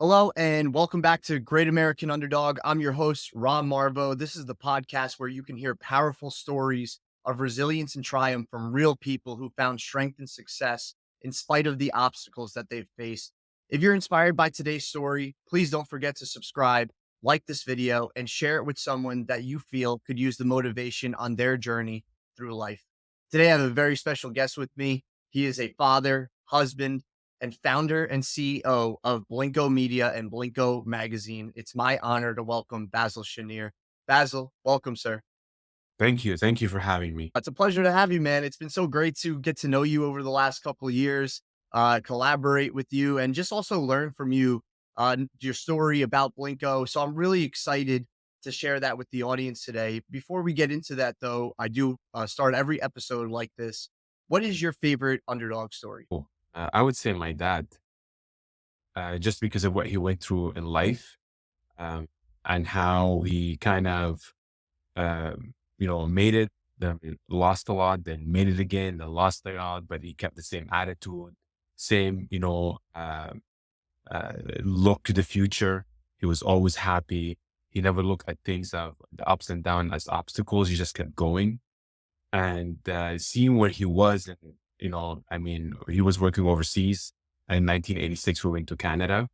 Hello and welcome back to Great American Underdog. I'm your host, Ron Marvo. This is the podcast where you can hear powerful stories of resilience and triumph from real people who found strength and success in spite of the obstacles that they've faced. If you're inspired by today's story, please don't forget to subscribe, like this video, and share it with someone that you feel could use the motivation on their journey through life. Today, I have a very special guest with me. He is a father, husband, and founder and CEO of Blinkco Media and Blinkco Magazine. It's my honor to welcome Basel Chenier. Basil, welcome, sir. Thank you. Thank you for having me. It's a pleasure to have you, man. It's been so great to get to know you over the last couple of years, collaborate with you, and just also learn from you your story about Blinkco. So I'm really excited to share that with the audience today. Before we get into that, though, I do start every episode like this. What is your favorite underdog story? Cool. I would say my dad, just because of what he went through in life, um, and how he kind of, made it, then lost a lot, then made it again, then lost a lot, but he kept the same attitude, same, look to the future. He was always happy. He never looked at things of the ups and downs as obstacles. He just kept going. And seeing where he was, and he was working overseas. In 1986, we went to Canada,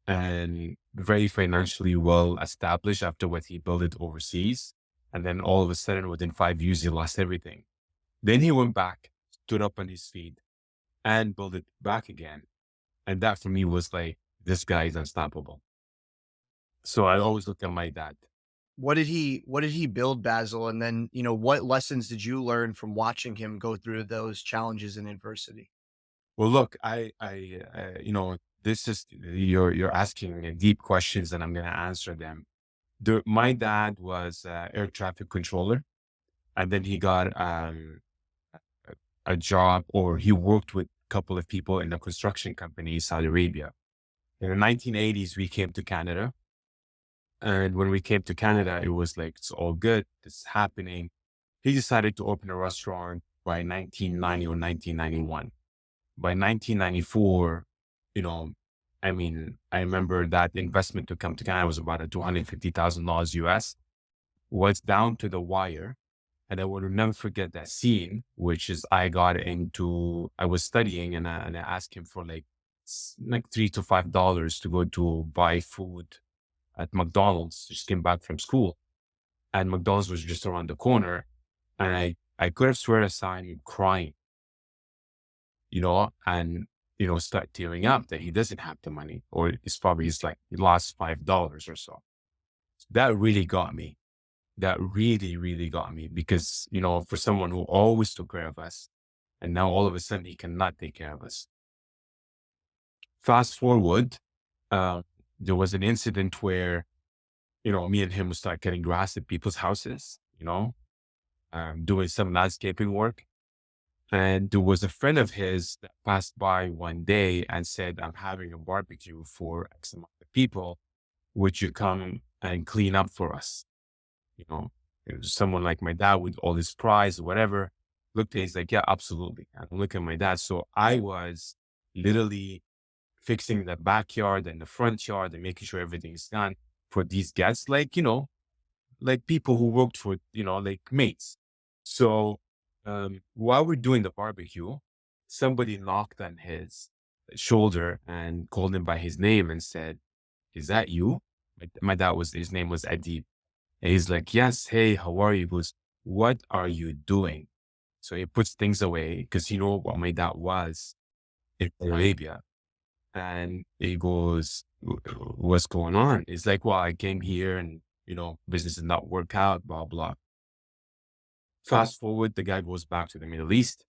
and very financially well established after what he built it overseas. And then all of a sudden, within 5 years, he lost everything. Then he went back, stood up on his feet, and built it back again. And that for me was like, this guy is unstoppable. So I always look at my dad. What did he build, Basil? And then, what lessons did you learn from watching him go through those challenges and adversity? Well, look, this is you're asking me deep questions, and I'm going to answer them. My dad was air traffic controller, and then he got a job, or he worked with a couple of people in a construction company in Saudi Arabia. In the 1980s, we came to Canada, and when we came to Canada, it was like it's all good, it's happening. He decided to open a restaurant by 1990 or 1991. By 1994, you know, I remember that the investment to come to Canada was about a $250,000 US, was down to the wire. And I will never forget that scene, which is I was studying, and I asked him for like $3 to $5 to go to buy food at McDonald's. Just came back from school, and McDonald's was just around the corner. And I could have swear I saw him crying, and, start tearing up that he doesn't have the money, or it's like he lost $5 or so. That really got me. That really, really got me because, for someone who always took care of us, and now all of a sudden he cannot take care of us. Fast forward, uh, there was an incident where, me and him would start cutting grass at people's houses, doing some landscaping work. And there was a friend of his that passed by one day and said, I'm having a barbecue for X amount of people. Would you come and clean up for us? You know, it was someone like my dad with all his pride or whatever. Looked at, he's like, yeah, absolutely. And I'm looking at my dad. So I was literally fixing the backyard and the front yard and making sure everything's done for these guests, like people who worked for, like mates. So while we're doing the barbecue, somebody knocked on his shoulder and called him by his name and said, is that you? My dad his name was Adib. And he's like, yes, hey, how are you? He goes, what are you doing? So he puts things away because you know what my dad was in Arabia. And he goes, what's going on? It's like, well, I came here and, business did not work out, blah, blah. Fast forward, the guy goes back to the Middle East.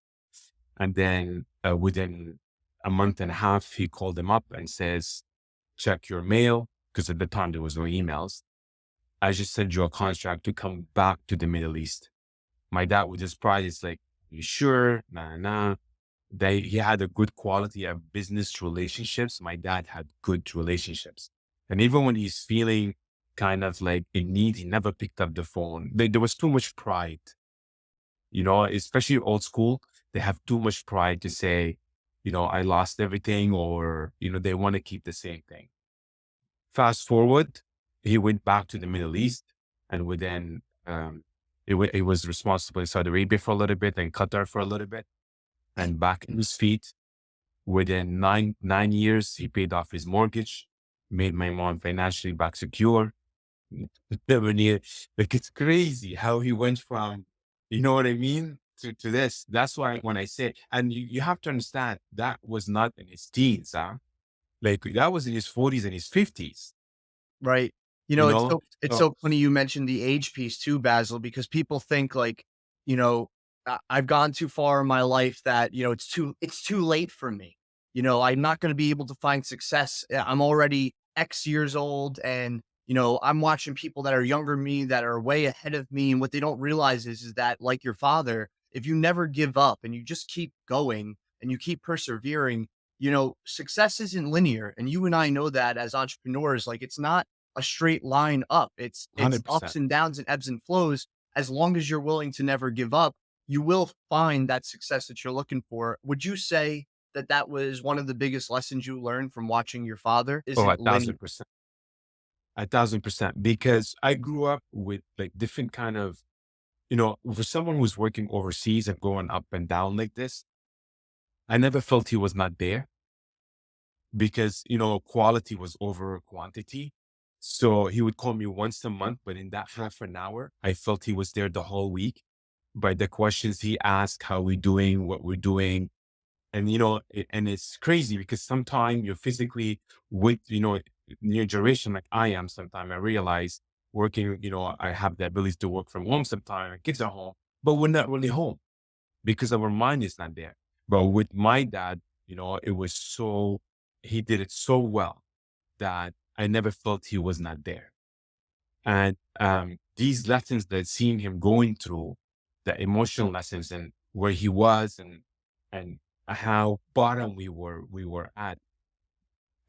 And then within a month and a half, he called him up and says, check your mail. Because at the time there was no emails. I just sent you a contract to come back to the Middle East. My dad with his pride is like, you sure? Nah, nah. He had a good quality of business relationships. My dad had good relationships. And even when he's feeling kind of like in need, he never picked up the phone. There was too much pride, especially old school. They have too much pride to say, I lost everything, or, they want to keep the same thing. Fast forward, he went back to the Middle East, and within it was responsible in Saudi Arabia for a little bit and Qatar for a little bit, and back in his feet. Within nine years, he paid off his mortgage, made my mom financially back secure. 7 years, like it's crazy how he went from, you know what I mean, to this. That's why when I say, and you have to understand that was not in his teens, huh? Like that was in his 40s and his 50s, Right. you It's know? it's So so funny you mentioned the age piece too, Basil, because people think like, you know, I've gone too far in my life that, it's too late for me. I'm not going to be able to find success. I'm already X years old and, I'm watching people that are younger than me that are way ahead of me. And what they don't realize is that like your father, if you never give up and you just keep going and you keep persevering, success isn't linear. And you and I know that as entrepreneurs, like it's not a straight line up. It's ups 100%. and downs and ebbs and flows. As long as you're willing to never give up, you will find that success that you're looking for. Would you say that that was one of the biggest lessons you learned from watching your father? Oh, Isn't a linear. thousand percent. 1,000%. Because I grew up with like different kind of, for someone who's working overseas and going up and down like this, I never felt he was not there because, quality was over quantity. So he would call me once a month, but in that half an hour, I felt he was there the whole week. By the questions he asked, how we doing, what we're doing. And, and it's crazy because sometimes you're physically with, your generation, like I am sometimes, I realize working, I have the ability to work from home sometimes, our kids are home, but we're not really home because our mind is not there. But with my dad, it was he did it so well that I never felt he was not there. And these lessons that seeing him going through, the emotional lessons and where he was and how bottom we were at,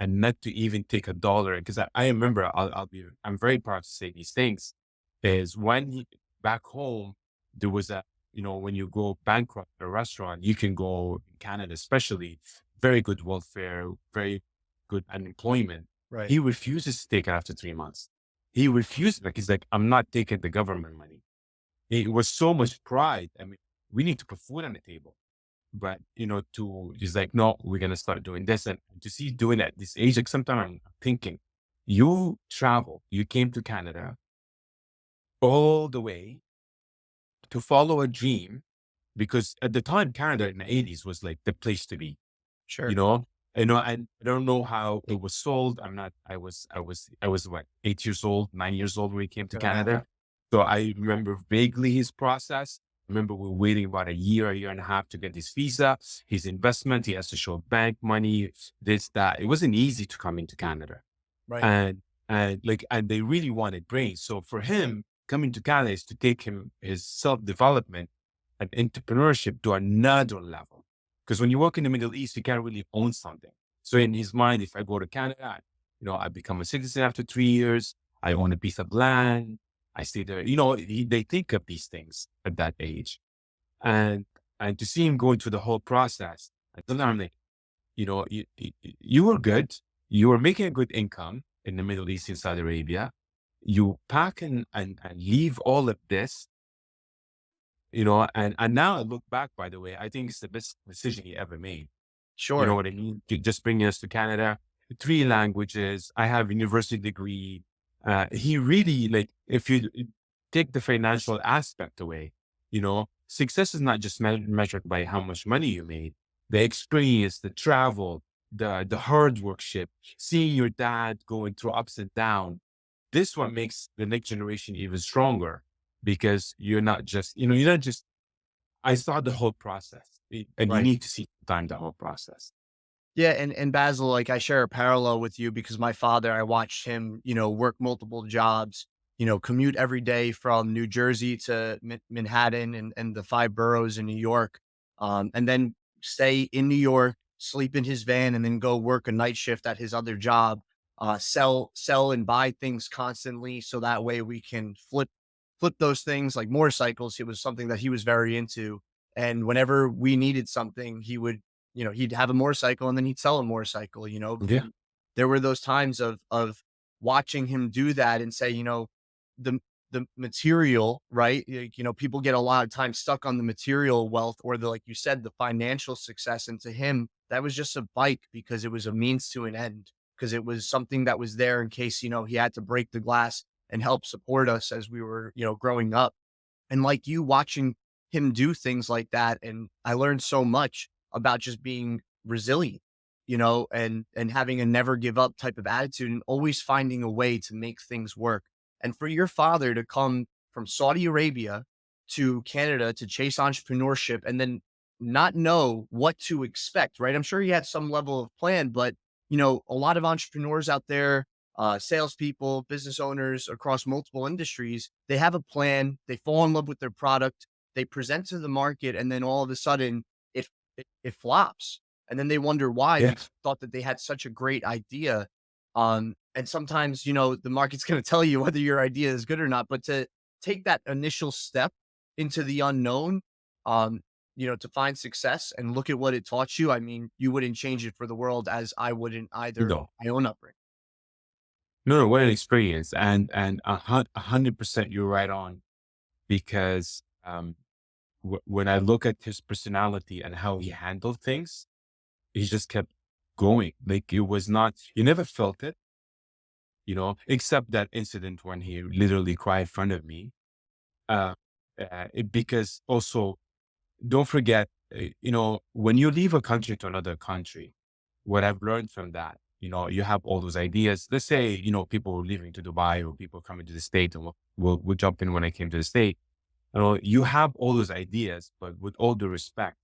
and not to even take a dollar. Because I remember, I'm very proud to say these things. Is when back home there was when you go bankrupt at a restaurant, you can go in Canada, especially very good welfare, very good unemployment. Right. He refuses to take it after 3 months. He refused. Like he's like, I'm not taking the government money. It was so much pride. I mean, we need to put food on the table. But to he's like, no, we're gonna start doing this. And to see doing at this age, like sometimes I'm thinking, you travel, you came to Canada all the way to follow a dream because at the time Canada in the 80s was like the place to be, you Sure. know. And I don't know how it was sold. I was what, 8 years old, 9 years old when we came to Canada. So I remember vaguely his process. I remember we were waiting about a year and a half to get his visa, his investment. He has to show bank money, this, that. It wasn't easy to come into Canada. Right. And they really wanted brains. So for him, coming to Canada is to take him his self-development and entrepreneurship to another level. Because when you work in the Middle East, you can't really own something. So in his mind, if I go to Canada, I become a citizen after 3 years, I own a piece of land, I stay there. They think of these things at that age. And and to see him going through the whole process, I told him like, you were good. You were making a good income in the Middle East in Saudi Arabia. You pack and leave all of this, and now I look back, by the way, I think it's the best decision he ever made. You know Sure. what I mean? Just bringing us to Canada, 3 languages. I have a university degree. He really like, if you take the financial aspect away, success is not just measured by how much money you made, the experience, the travel, the hard workship, seeing your dad going through ups and downs. This one makes the next generation even stronger because you're not just, I saw the whole process and you Right. need to see time the whole process. Yeah, and Basil, like I share a parallel with you because my father, I watched him, work multiple jobs, commute every day from New Jersey to Manhattan and the five boroughs in New York, and then stay in New York, sleep in his van, and then go work a night shift at his other job, sell and buy things constantly, so that way we can flip those things like motorcycles. It was something that he was very into, and whenever we needed something, he'd have a motorcycle and then he'd sell a motorcycle, Yeah. there were those times of watching him do that and say, the the material, right? People get a lot of time stuck on the material wealth or the, like you said, the financial success. And to him, that was just a bike because it was a means to an end, because it was something that was there in case, he had to break the glass and help support us as we were, growing up. And like you, watching him do things like that, and I learned so much about just being resilient, and having a never give up type of attitude and always finding a way to make things work. And for your father to come from Saudi Arabia to Canada to chase entrepreneurship and then not know what to expect, right? I'm sure he had some level of plan, but a lot of entrepreneurs out there, salespeople, business owners across multiple industries, they have a plan, they fall in love with their product, they present to the market, and then all of a sudden it flops. And then they wonder why, Yeah. because they thought that they had such a great idea. And sometimes, the market's going to tell you whether your idea is good or not, but to take that initial step into the unknown, um, to find success and look at what it taught you. I mean, you wouldn't change it for the world, as I wouldn't either No, my own upbringing. no, no, what an experience. And 100% you're right on because, when I look at his personality and how he handled things, he just kept going. Like it was not, you never felt it, except that incident when he literally cried in front of me. Uh, because also, don't forget, when you leave a country to another country, what I've learned from that, you have all those ideas. Let's say, people were leaving to Dubai or people coming to the state, and we'll jump in when I came to the state. You have all those ideas, but with all due respect,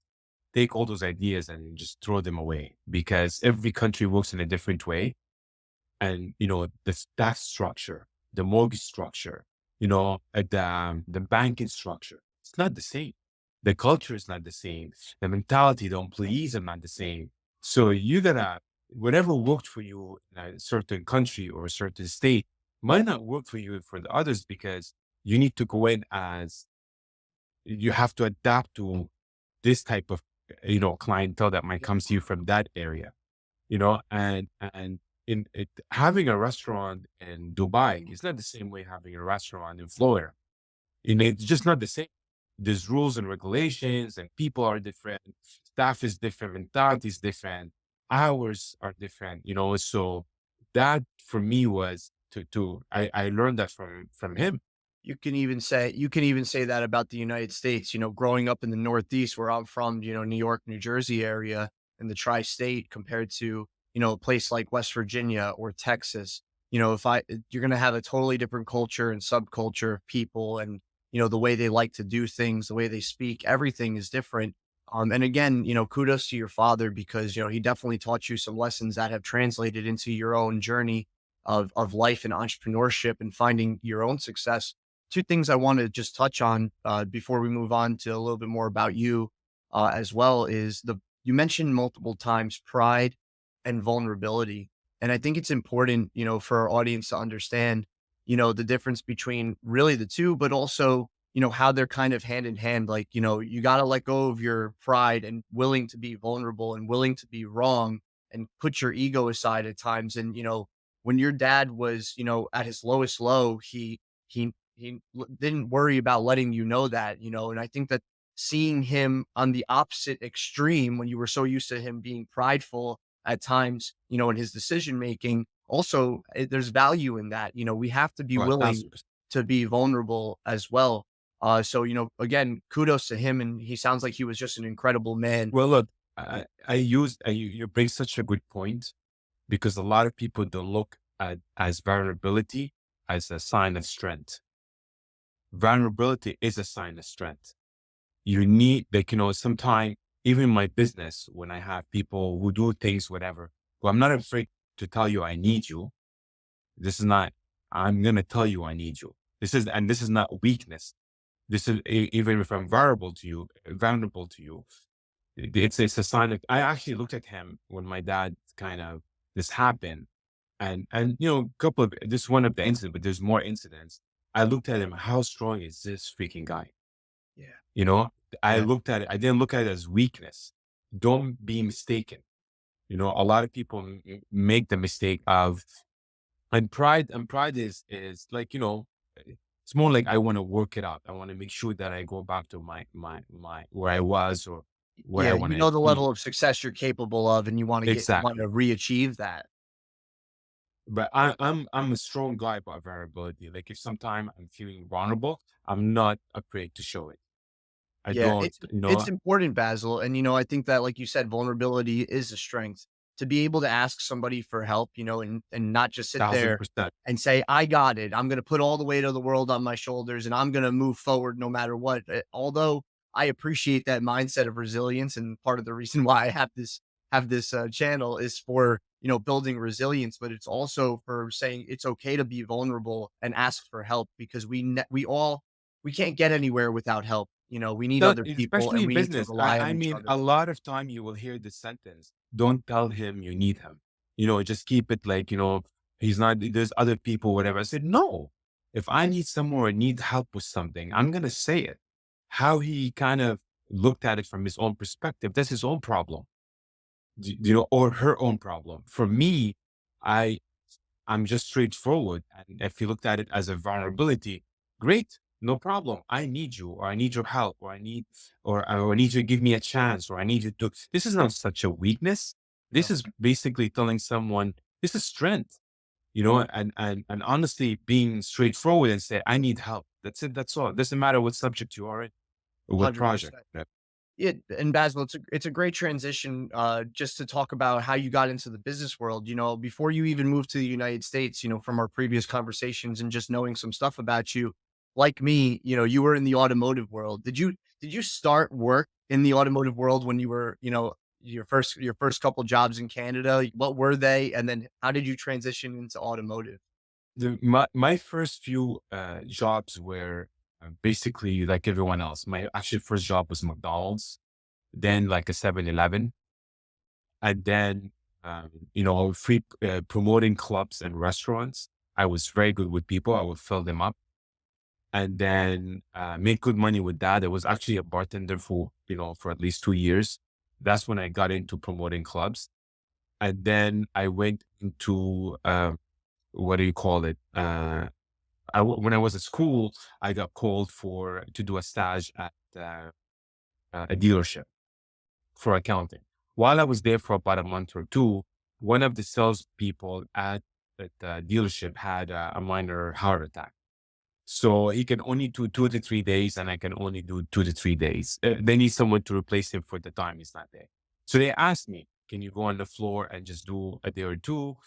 take all those ideas and just throw them away because every country works in a different way. And, the staff structure, the mortgage structure, the banking structure, it's not the same. The culture is not the same. The mentality, the employees are not the same. So you gotta, whatever worked for you in a certain country or a certain state might not work for you for the others because you need to go in as you have to adapt to this type of, clientele that might come to you from that area, and in it, having a restaurant in Dubai is not the same way having a restaurant in Florida. It's just not the same. There's rules and regulations, and people are different. Staff is different. Mentality is different. Hours are different. So that for me was I learned that from him. You can even say that about the United States. Growing up in the Northeast, where I'm from, New York, New Jersey area, and the tri-state, compared to a place like West Virginia or Texas. If I you're going to have a totally different culture and subculture of people, and the way they like to do things, the way they speak, everything is different. And again, kudos to your father, because he definitely taught you some lessons that have translated into your own journey of life and entrepreneurship and finding your own success. Two things I want to just touch on before we move on to a little bit more about you, as well, is the you mentioned multiple times pride and vulnerability. And I think it's important, for our audience to understand, the difference between really the two, but also, how they're kind of hand in hand. Like, you got to let go of your pride and willing to be vulnerable and willing to be wrong and put your ego aside at times. And, when your dad was, at his lowest low, he didn't worry about letting you know that, and I think that seeing him on the opposite extreme, when you were so used to him being prideful at times, in his decision making, also, there's value in that. We have to be Oh, willing 1,000%. to be vulnerable as well. So, again, kudos to him. And he sounds like he was just an incredible man. Well, look, you bring such a good point because a lot of people don't look at as vulnerability as a sign of strength. Vulnerability is a sign of strength. You need, like, sometimes even in my business, when I have people who do things, whatever, well, I'm not afraid to tell you I need you. This is not, I'm going to tell you I need you. This is not weakness. This is, even if I'm vulnerable to you, it's a sign of, I actually looked at him when my dad kind of, this happened. And, a couple of, this is one of the incidents, but there's more incidents. I looked at him, how strong is this freaking guy? Yeah. You know, I Yeah. looked at it, I didn't look at it as weakness. Don't be mistaken. A lot of people make the mistake of And pride is like, it's more like I want to work it out. I want to make sure that I go back to my where I was, or where I Yeah, want you to know the be. level of success you're capable of, and you wanna Exactly. re-achieve that. But I'm a strong guy about variability. Like if sometime I'm feeling vulnerable, I'm not afraid to show it. I Yeah, don't, it's important, Basil, and, I think that, like you said, vulnerability is a strength. To be able to ask somebody for help, and not just sit thousand there percent. and say, "I got it. I'm gonna put all the weight of the world on my shoulders, and I'm gonna move forward no matter what." Although I appreciate that mindset of resilience, and part of the reason why I have this channel is for, building resilience, but it's also for saying it's okay to be vulnerable and ask for help because we can't get anywhere without help. We need So, other people and especially in we need to business, rely I on each mean, other. a lot of time you will hear this sentence: "Don't tell him you need him." Just keep it like, he's not. There's other people, whatever. I said, no. If I need someone or need help with something, I'm gonna say it. How he kind of looked at it from his own perspective, that's his own problem, or her own problem. For me, I I'm just straightforward. And if you looked at it as a vulnerability, great, no problem. I need you, or I need your help, or I need you to give me a chance, or I need you to. This is not such a weakness. This No, is basically telling someone this is strength, and honestly being straightforward and say, I need help. That's it. That's all. Doesn't matter what subject you are in or what project. 100%. Yeah. Yeah, and Basil, it's a great transition, just to talk about how you got into the business world. Before you even moved to the United States, from our previous conversations and just knowing some stuff about you, like me, you were in the automotive world. Did you start work in the automotive world when you were, your first couple jobs in Canada? What were they, and then how did you transition into automotive? My first few jobs were basically like everyone else. My actually first job was McDonald's, then like a 7-Eleven, and then free promoting clubs and restaurants. I was very good with people. I would fill them up, and then make good money with that. I was actually a bartender for at least 2 years. That's when I got into promoting clubs, and then I went into what do you call it? When I was at school, I got called to do a stage at a dealership for accounting. While I was there for about a month or two, one of the salespeople at the dealership had a minor heart attack. So he can only do 2 to 3 days, and I can only do 2 to 3 days. They need someone to replace him for the time he's not there. So they asked me, "Can you go on the floor and just do a day or two?"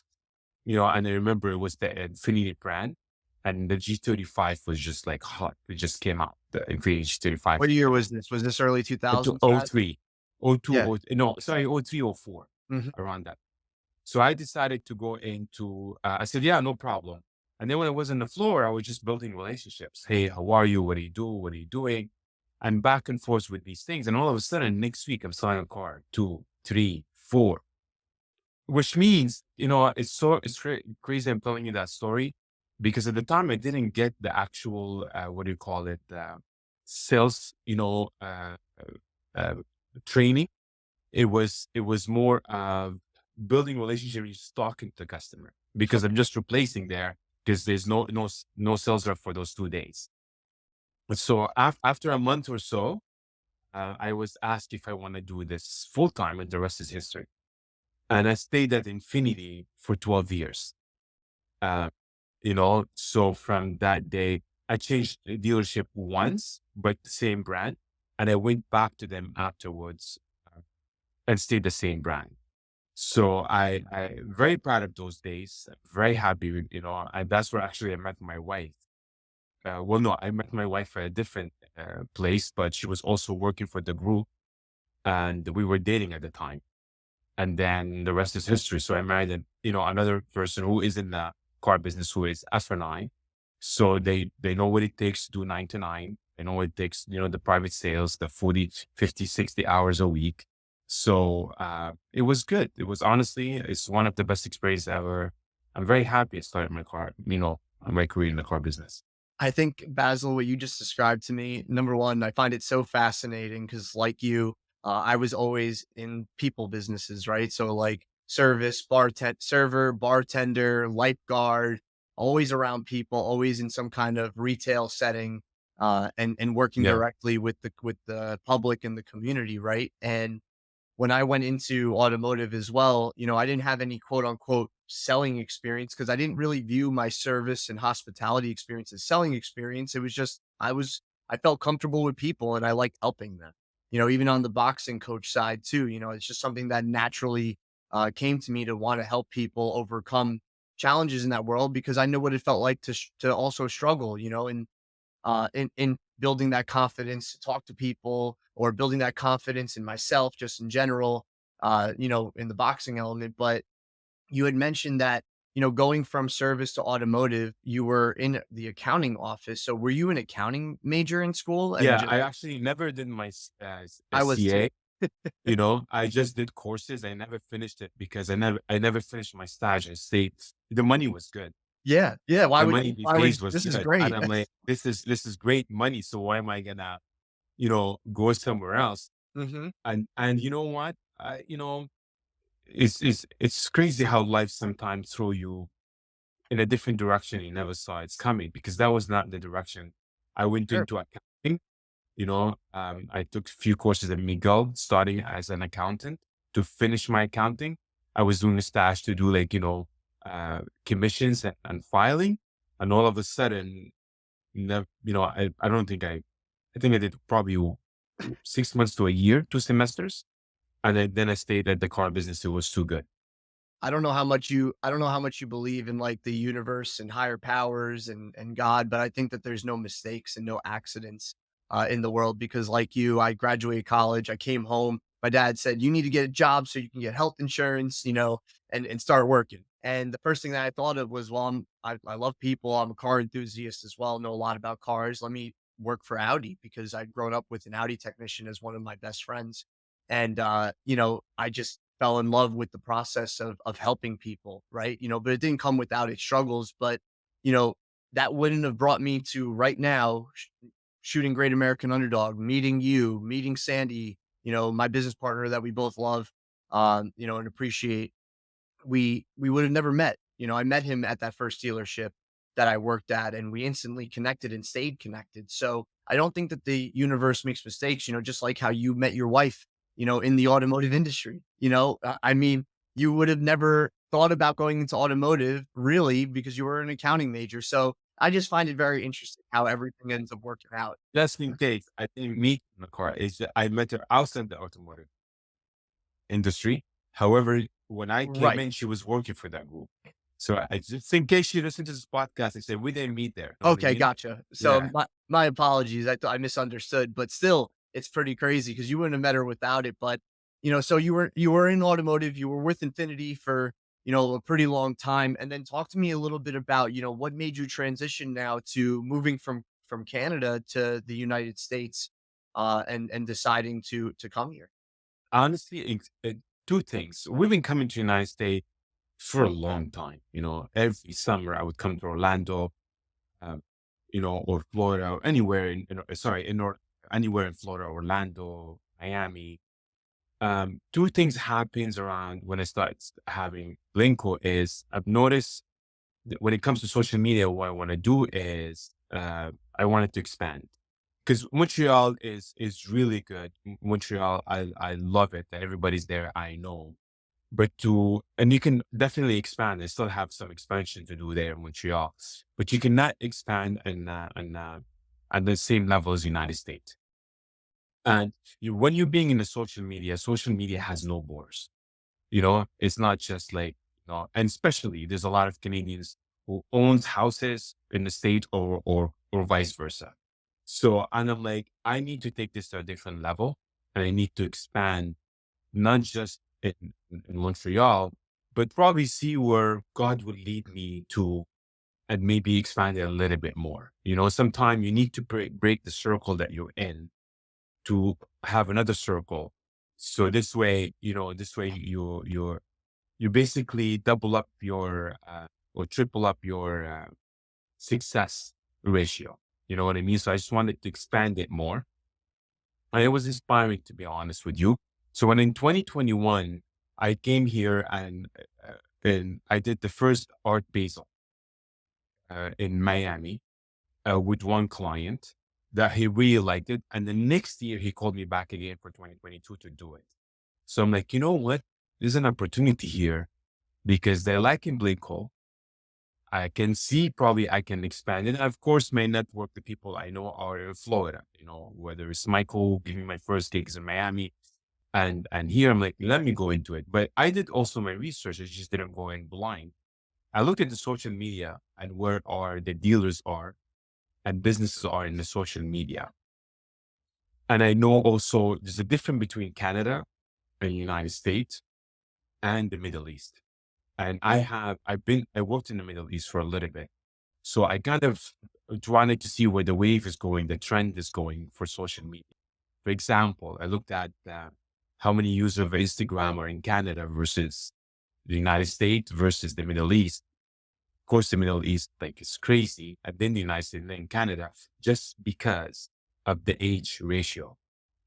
And I remember it was the Infinity brand, and the G35 was just like hot. It just came out. The Infinity G35 What year came was out. this? Was this early To 2000s, oh Basil? 03, oh 02, Yeah. no, sorry, oh 03, oh 04, Mhm. around that. So I decided to go into, I said, yeah, no problem. And then when I was on the floor, I was just building relationships. Hey, how are you? What do you do? What are you doing? And back and forth with these things. And all of a sudden, next week, I'm selling a car, two, three, four. Which means, crazy I'm telling you that story because at the time I didn't get the actual, what do you call it, sales, uh, training. It was more of building relationships, talking to the customer because I'm just replacing there because there's no sales rep for those 2 days. So after a month or so, I was asked if I want to do this full time, and the rest is history. And I stayed at Infinity for 12 years. Uh, so from that day, I changed the dealership once, but the same brand. And I went back to them afterwards and stayed the same brand. So I very proud of those days. Very happy with, and that's where actually I met my wife. Well, no, I met my wife at a different place, but she was also working for the group, and we were dating at the time. And then the rest is history. So I married another person who is in the car business, who is F&I. So they know what it takes to do 9 to 9. They know what it takes, the private sales, the 40, 50, 60 hours a week. So it was good. It was honestly, it's one of the best experiences ever. I'm very happy I started my career in the car business. I think, Basil, what you just described to me, number one, I find it so fascinating because, like you, I was always in people businesses, right? So, like server, bartender, lifeguard, always around people, always in some kind of retail setting, and working Yeah. directly with the public and the community, right? And when I went into automotive as well, I didn't have any quote unquote selling experience because I didn't really view my service and hospitality experience as selling experience. It was just I felt comfortable with people and I liked helping them. Even on the boxing coach side too, it's just something that naturally came to me to want to help people overcome challenges in that world because I know what it felt like to also struggle, in building that confidence to talk to people or building that confidence in myself just in general, in the boxing element. But you had mentioned that, going from service to automotive, you were in the accounting office. So were you an accounting major in school? And Yeah. just, I actually never did my I was too. CA. I just did courses. I never finished it because I never finished my stage. I stayed. The money was good. Yeah. Yeah. Why The would money you? these Why would days was this is good, and great. I'm like, this is great money. So why am I gonna, go somewhere else? Hmm. And you know what? It's crazy how life sometimes throw you in a different direction you never saw it's coming, because that was not the direction I went Sure. into accounting. I took a few courses at Miguel, starting as an accountant. To finish my accounting, I was doing a stash to do like, commissions and filing. And all of a sudden, I don't think I think I did probably 6 months to a year, 2 semesters. And then I stayed at the car business. It was too good. I don't know how much you believe in like the universe and higher powers and God, but I think that there's no mistakes and no accidents in the world because like you, I graduated college, I came home, my dad said, you need to get a job so you can get health insurance, and start working. And the first thing that I thought of was, well, I love people. I'm a car enthusiast as well, know a lot about cars. Let me work for Audi because I'd grown up with an Audi technician as one of my best friends. And, I just fell in love with the process of helping people, right? But it didn't come without its struggles. But, you know, that wouldn't have brought me to right now shooting Great American Underdog, meeting you, meeting Sandy, my business partner that we both love, and appreciate. We would have never met. I met him at that first dealership that I worked at, and we instantly connected and stayed connected. So I don't think that the universe makes mistakes, just like how you met your wife, in the automotive industry. I mean, you would have never thought about going into automotive really because you were an accounting major. So I just find it very interesting how everything ends up working out. Just in case, I didn't meet in the car. It's just, I met her outside the automotive industry. However, when I came Right. in, she was working for that group. So I just, in case she listened to this podcast, I said we didn't meet there. You know what I Okay, mean? gotcha. So Yeah. my apologies. I thought I misunderstood, but still, it's pretty crazy because you wouldn't have met her without it. But so you were in automotive, you were with Infinity for a pretty long time, and then talk to me a little bit about what made you transition now to moving from Canada to the United States, and deciding to come here. Honestly, two things. We've been coming to the United States for a long time. Every summer I would come to Orlando, um, or Florida, or anywhere anywhere in Florida, Orlando, Miami. Two things happens around when I start having Blinkco is I've noticed that when it comes to social media, what I want to do is I wanted to expand, because Montreal is really good. Montreal, I love it that everybody's there. I know, but and you can definitely expand and still have some expansion to do there in Montreal, but you cannot expand at the same level as United States. And when you're being in the social media has no borders. It's not just like, and especially there's a lot of Canadians who owns houses in the state, or vice versa. So, and I'm like, I need to take this to a different level, and I need to expand, not just in Montreal, but probably see where God would lead me to, and maybe expand it a little bit more. Sometimes you need to break the circle that you're in to have another circle. So this way you basically double up your or triple up your success ratio. You know what I mean? So I just wanted to expand it more. And it was inspiring, to be honest with you. So when in 2021, I came here, and I did the first Art Basel. in Miami with one client that he really liked it. And the next year he called me back again for 2022 to do it. So I'm like, you know what? There's an opportunity here because they're liking Blinkco. I can see probably I can expand it. Of course, my network, the people I know are in Florida, whether it's Michael giving my first gigs in Miami and here I'm like, let me go into it. But I did also my research. I just didn't go in blind. I looked at the social media and where are the dealers are and businesses are in the social media. And I know also there's a difference between Canada and the United States and the Middle East. And I worked in the Middle East for a little bit. So I kind of wanted to see where the wave is going, the trend is going for social media. For example, I looked at how many users of Instagram are in Canada versus the United States versus the Middle East. Of course, the Middle East, like, it's crazy. And then the United States and then Canada, just because of the age ratio,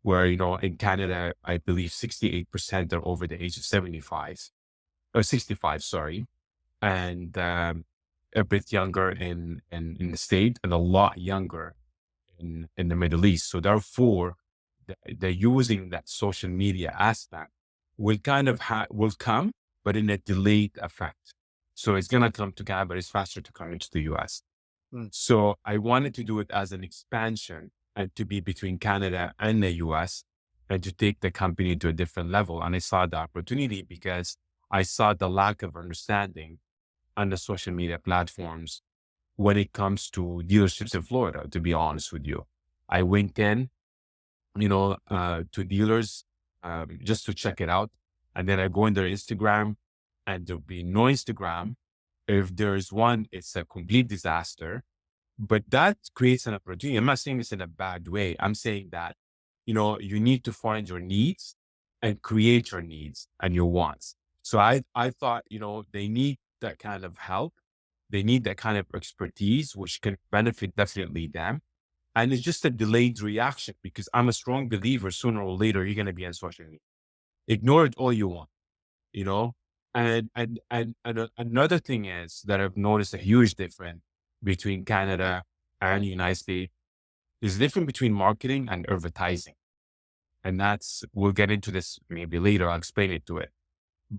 where, in Canada, I believe 68% are over the age of 75 or 65, sorry. And a bit younger in the state and a lot younger in the Middle East. So therefore, the using that social media aspect will kind of will come, but in a delayed effect. So it's gonna come to Canada, but it's faster to come into the US. Mm. So I wanted to do it as an expansion and to be between Canada and the US and to take the company to a different level. And I saw the opportunity because I saw the lack of understanding on the social media platforms when it comes to dealerships in Florida, to be honest with you. I went in, to dealers just to check it out. And then I go in their Instagram and there'll be no Instagram. If there's one, it's a complete disaster. But that creates an opportunity. I'm not saying this in a bad way. I'm saying that, you need to find your needs and create your needs and your wants. So I thought, they need that kind of help. They need that kind of expertise, which can benefit definitely them. And it's just a delayed reaction because I'm a strong believer sooner or later, you're going to be on social media. Ignore it all you want, you know? And another thing is that I've noticed a huge difference between Canada and the United States is different between marketing and advertising. And we'll get into this maybe later. I'll explain it to it.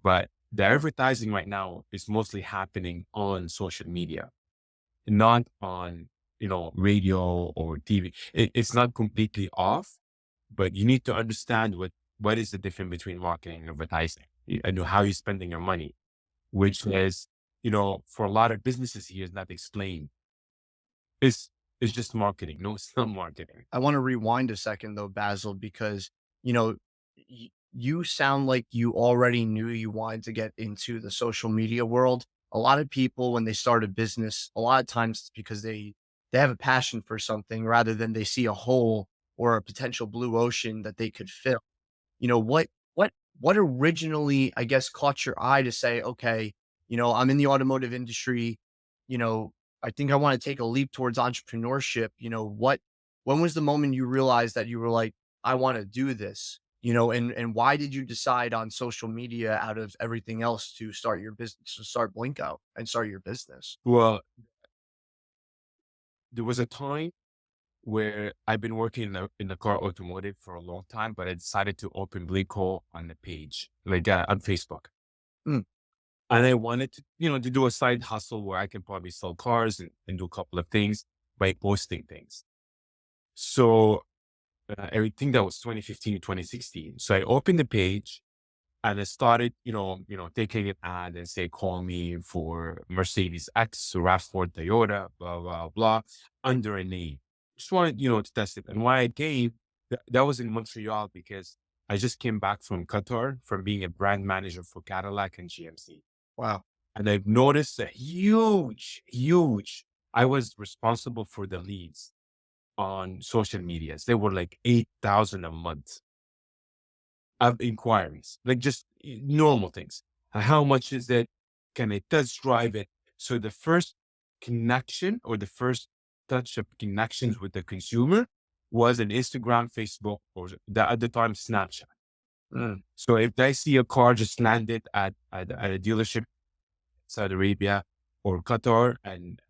But the advertising right now is mostly happening on social media, not on, radio or TV. It's not completely off, but you need to understand what is the difference between marketing and advertising and how you're spending your money, which is, for a lot of businesses here is not explained. It's just marketing. No, it's not marketing. I want to rewind a second though, Basil, because you know you sound like you already knew you wanted to get into the social media world. A lot of people, when they start a business, a lot of times it's because they have a passion for something rather than they see a hole or a potential blue ocean that they could fill. What originally, I guess, caught your eye to say, okay, I'm in the automotive industry, you know, I think I want to take a leap towards entrepreneurship. When was the moment you realized that you were like, I want to do this? And why did you decide on social media out of everything else to start your business, to start Blinkco and start your business? Well, there was a time where I've been working in the car automotive for a long time, but I decided to open Blinkco on the page, like on Facebook. Mm, And I wanted to, to do a side hustle where I can probably sell cars and do a couple of things by posting things. So I think that was 2015, 2016. So I opened the page and I started, taking an ad and say, call me for Mercedes X, RAV4, Toyota, blah, blah, blah, under a name. Just wanted, to test it. And why I came, that was in Montreal because I just came back from Qatar from being a brand manager for Cadillac and GMC. wow. And I've noticed a huge, I was responsible for the leads on social medias. They were like 8,000 a month of inquiries, like just normal things. How much is it? Can I test drive it? So the first connection or the first touch of connections with the consumer was an Instagram, Facebook, or at the time Snapchat. Mm, So if they see a car just landed at a dealership, Saudi Arabia or Qatar, and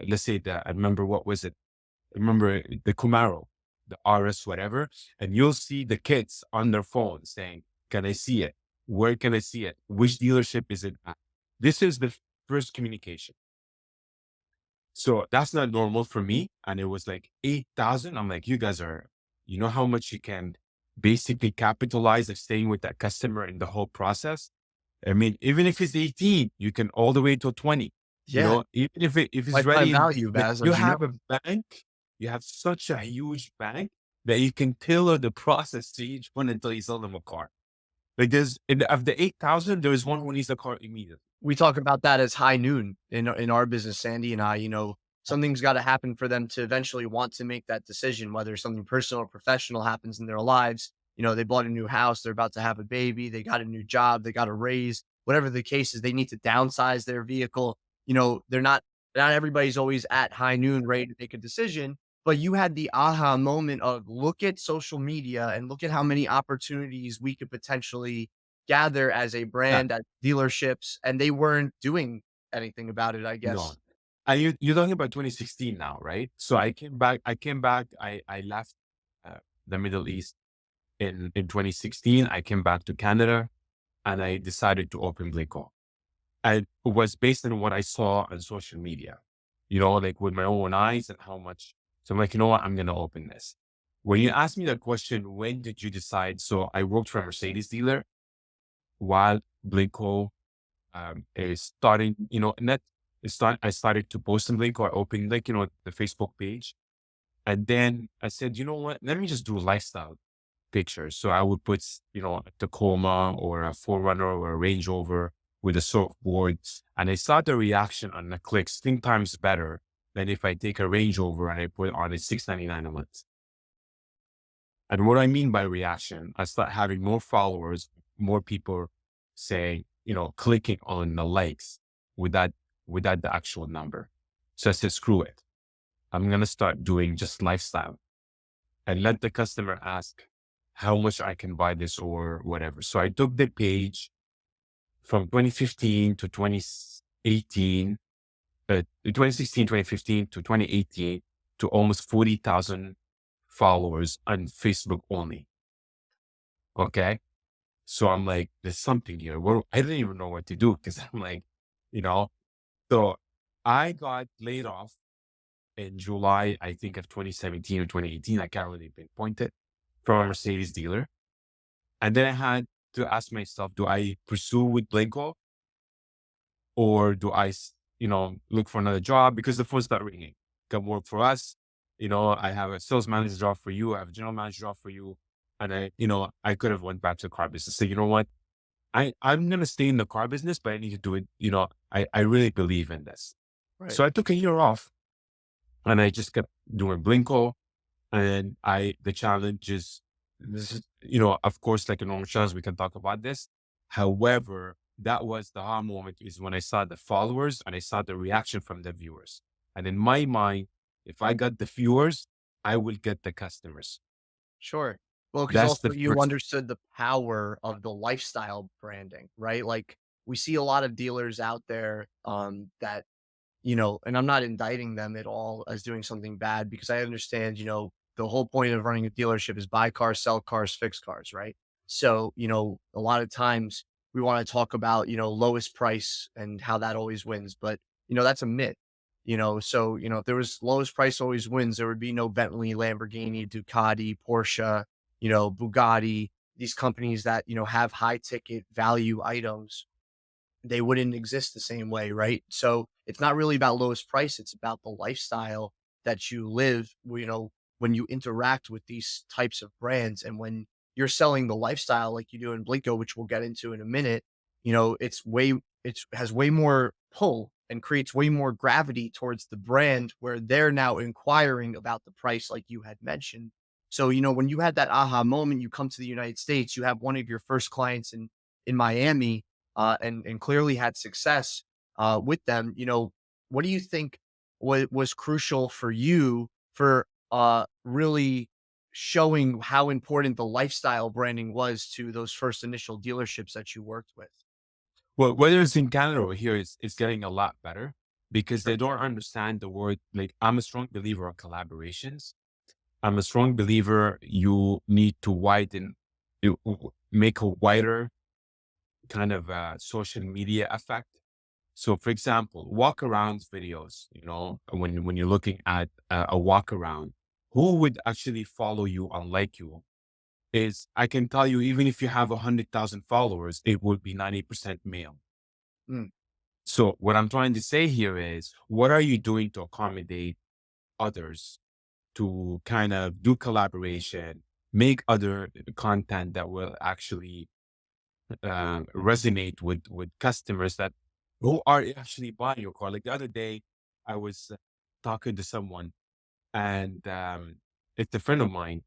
let's say that I remember what was it? I remember the Camaro, the RS, whatever, and you'll see the kids on their phone saying, "Can I see it? Where can I see it? Which dealership is it at?" This is the first communication. So that's not normal for me. And it was like 8,000. I'm like, you guys are, you know how much you can basically capitalize of staying with that customer in the whole process? I mean, even if it's 18, you can all the way to 20, Yeah. even if it's Lifetime ready in, value, like Baz, you as you have know. a bank, you have such a huge bank that you can tailor the process to each one until you sell them a car. Like of the 8,000, there is one who needs a car immediately. We talk about that as high noon in our business, Sandy and I. Something's got to happen for them to eventually want to make that decision, whether something personal or professional happens in their lives. They bought a new house, they're about to have a baby, they got a new job, they got a raise, whatever the case is, they need to downsize their vehicle. They're not everybody's always at high noon ready to make a decision, but you had the aha moment of look at social media and look at how many opportunities we could potentially gather as a Yeah, brand at dealerships, and they weren't doing anything about it, I no. guess. And you're talking about 2016 now, right? So I left the Middle East in 2016. I came back to Canada and I decided to open Blinkco. And it was based on what I saw on social media, like with my own eyes and how much. So I'm like, you know what? I'm going to open this. When you ask me that question, when did you decide? So I worked for a Mercedes dealer while Blinkco is starting, and I started to post on Blinkco. I opened the Facebook page. And then I said, you know what? Let me just do lifestyle pictures. So I would put, a Tacoma or a Forerunner or a Range Rover with a surfboard. And I saw the reaction on the clicks 10 times better than if I take a Range Rover and I put on a 699 a month. And what I mean by reaction, I start having more followers, more people saying, clicking on the likes without, without the actual number. So I said, screw it. I'm going to start doing just lifestyle and let the customer ask how much I can buy this or whatever. So I took the page from 2015 to 2018, 2016, 2015 to 2018 to almost 40,000 followers on Facebook only. Okay. So I'm like, there's something here. Well, I didn't even know what to do because I'm like, you know, so I got laid off in July, I think of 2017 or 2018. I can't really pinpoint it from a Mercedes dealer. And then I had to ask myself, do I pursue with Blinkco or do I, look for another job? Because the phone started ringing. Come work for us. I have a sales manager job for you. I have a general manager job for you. And I could have went back to the car business. So you know what? I'm going to stay in the car business, but I need to do it. I really believe in this. Right. So I took a year off and I just kept doing Blinkco. And the challenge is, this is, of course, like a normal challenge, we can talk about this. However, that was the aha moment is when I saw the followers and I saw the reaction from the viewers. And in my mind, if I got the viewers, I will get the customers. Sure. Well, because That's also the you first. understood the power of the lifestyle branding, right? Like, we see a lot of dealers out there, that and I'm not indicting them at all as doing something bad because I understand, the whole point of running a dealership is buy cars, sell cars, fix cars, right? So, a lot of times we want to talk about, lowest price and how that always wins, but that's a myth. So, if there was lowest price always wins, there would be no Bentley, Lamborghini, Ducati, Porsche, Bugatti, these companies that, have high ticket value items, they wouldn't exist the same way, right? So it's not really about lowest price, it's about the lifestyle that you live, when you interact with these types of brands and when you're selling the lifestyle like you do in Blinko, which we'll get into in a minute, it has way more pull and creates way more gravity towards the brand where they're now inquiring about the price like you had mentioned. So, when you had that aha moment, you come to the United States, you have one of your first clients in Miami, and clearly had success with them. What do you think was crucial for you for really showing how important the lifestyle branding was to those first initial dealerships that you worked with? Well, whether it's in Canada or here, it's getting a lot better. because Sure. they don't understand the word. Like, I'm a strong believer of collaborations. I'm a strong believer you need to make a wider kind of social media effect. So, for example, walk around videos, when you're looking at a walk around, who would actually follow you and like you is, I can tell you, even if you have 100,000 followers, it would be 90% male. Mm, So what I'm trying to say here is, what are you doing to accommodate others to kind of do collaboration, make other content that will actually resonate with customers that who are actually buying your car. Like the other day, I was talking to someone, and it's a friend of mine,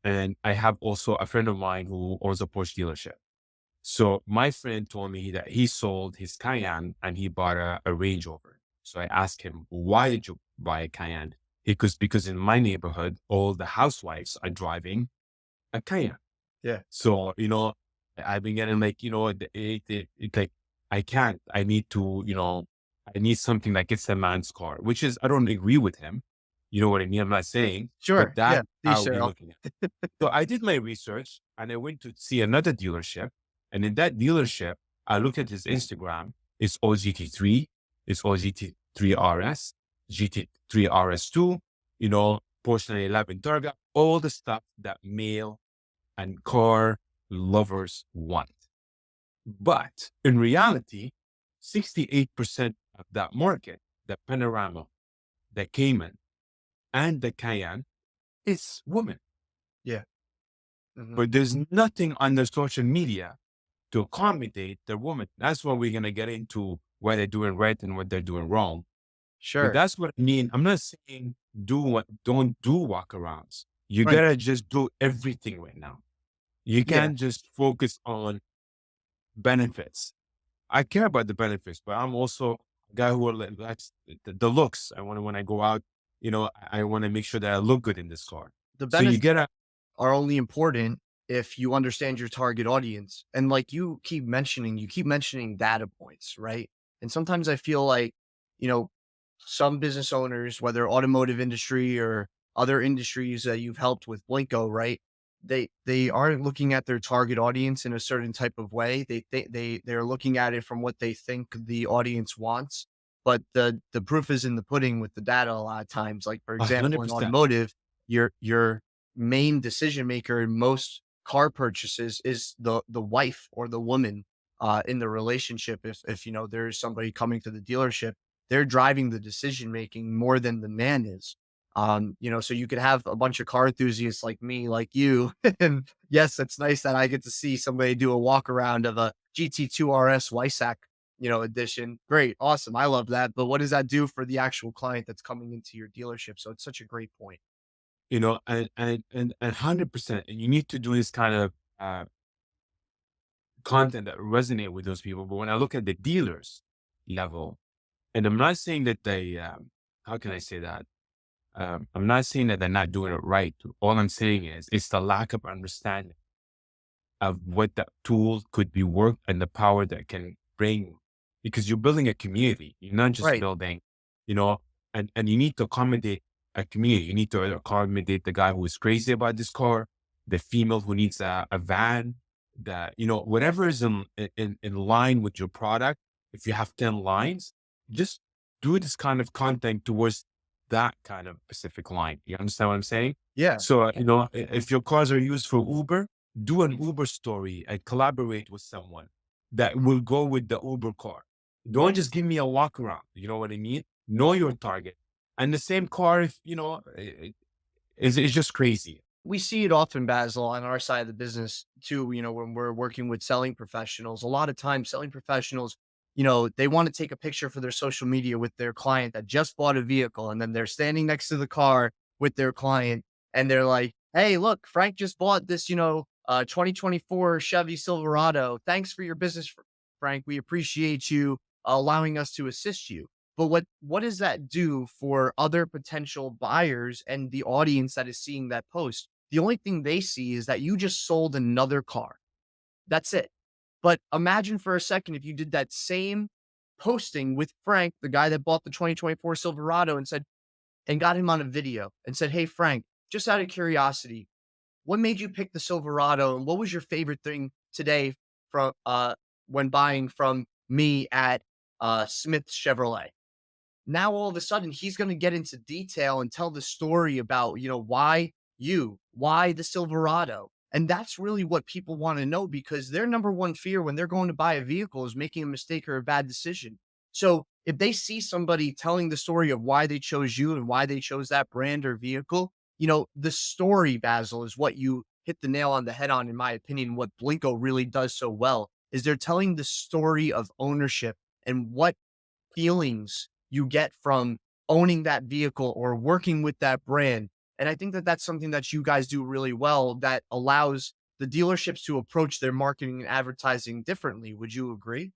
and I have also a friend of mine who owns a Porsche dealership. So my friend told me that he sold his Cayenne and he bought a Range Rover. So I asked him, why did you buy a Cayenne? Because in my neighborhood, all the housewives are driving a Cayenne. yeah. So, I've been getting like, it's like, I can't, I need to, I need something like it's a man's car, which is, I don't agree with him. You know what I mean? I'm not saying, but Sure. Yeah. that's These how are we all. looking at it. So I did my research and I went to see another dealership. And in that dealership, I looked at his Instagram. It's all GT3, it's all GT3 RS, GT3 RS2, Porsche 911 Targa, all the stuff that male and car lovers want. But in reality, 68% of that market, the Panorama, the Cayman, and the Cayenne is women. Yeah. Hmm. But there's nothing on the social media to accommodate the woman. That's what we're going to get into, what they're doing right and what they're doing wrong. But Sure. that's what I mean. I'm not saying don't do walkarounds. You Right. gotta just do everything right now. You Yeah. can't just focus on benefits. I care about the benefits, but I'm also a guy who likes the looks. I want to, when I go out, I want to make sure that I look good in this car. The So you benefits get a, are only important if you understand your target audience. And like you keep mentioning data points, right? And sometimes I feel like, you know, some business owners, whether automotive industry or other industries that you've helped with Blinkco, right? They aren't looking at their target audience in a certain type of way. They're looking at it from what they think the audience wants. But the proof is in the pudding with the data a lot of times. Like for example, in 100%. automotive, your main decision maker in most car purchases is the wife or the woman in the relationship. If there's somebody coming to the dealership, they're driving the decision making more than the man is. So you could have a bunch of car enthusiasts like me, like you, and yes, it's nice that I get to see somebody do a walk around of a GT2 RS Wysack, edition. Great, awesome, I love that. But what does that do for the actual client that's coming into your dealership? So it's such a great point. And 100%. And you need to do this kind of uh, content that resonate with those people. But when I look at the dealers level, and I'm not saying that how can I say that? I'm not saying that they're not doing it right. All I'm saying is it's the lack of understanding of what that tool could be worked and the power that can bring, because you're building a community. You're not just Right. building, you know, and you need to accommodate a community. You need to accommodate the guy who is crazy about this car, the female who needs a van, whatever is in line with your product. If you have 10 lines, just do this kind of content towards that kind of specific line. You understand what I'm saying? Yeah. So, if your cars are used for Uber, do an Uber story and collaborate with someone that will go with the Uber car. Don't just give me a walk around. You know what I mean? Know your target. And the same car, if is just crazy. We see it often, Basil, on our side of the business too. When we're working with selling professionals, a lot of times selling professionals, they want to take a picture for their social media with their client that just bought a vehicle. And then they're standing next to the car with their client and they're like, hey, look, Frank just bought this, 2024 Chevy Silverado. Thanks for your business, Frank. We appreciate you allowing us to assist you. But what does that do for other potential buyers and the audience that is seeing that post? The only thing they see is that you just sold another car. That's it. But imagine for a second if you did that same posting with Frank, the guy that bought the 2024 Silverado, and said, and got him on a video and said, "Hey, Frank, just out of curiosity, what made you pick the Silverado? And what was your favorite thing today from when buying from me at Smith Chevrolet?" Now all of a sudden he's going to get into detail and tell the story about, why the Silverado. And that's really what people want to know, because their number one fear when they're going to buy a vehicle is making a mistake or a bad decision. So if they see somebody telling the story of why they chose you and why they chose that brand or vehicle, the story, Basil, is what you hit the nail on the head on, in my opinion. What Blinkco really does so well is they're telling the story of ownership and what feelings you get from owning that vehicle or working with that brand. And I think that that's something that you guys do really well that allows the dealerships to approach their marketing and advertising differently. Would you agree?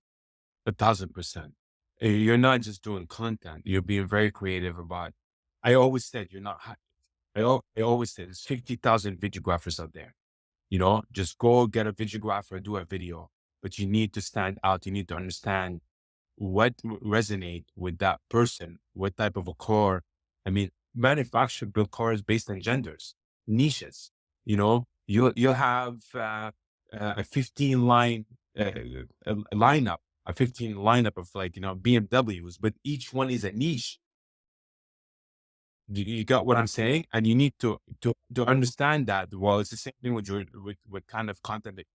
1,000%. You're not just doing content. You're being very creative about. I always said you're not. I always said there's 50,000 videographers out there. Just go get a videographer, do a video, but you need to stand out. You need to understand what resonate with that person, what type of a car. I mean, manufacturer build cars based on genders, niches. You'll have a 15 line a lineup, a 15 lineup of like BMWs, but each one is a niche. You got what I'm saying? And you need to understand that. Well, it's the same thing with with kind of content that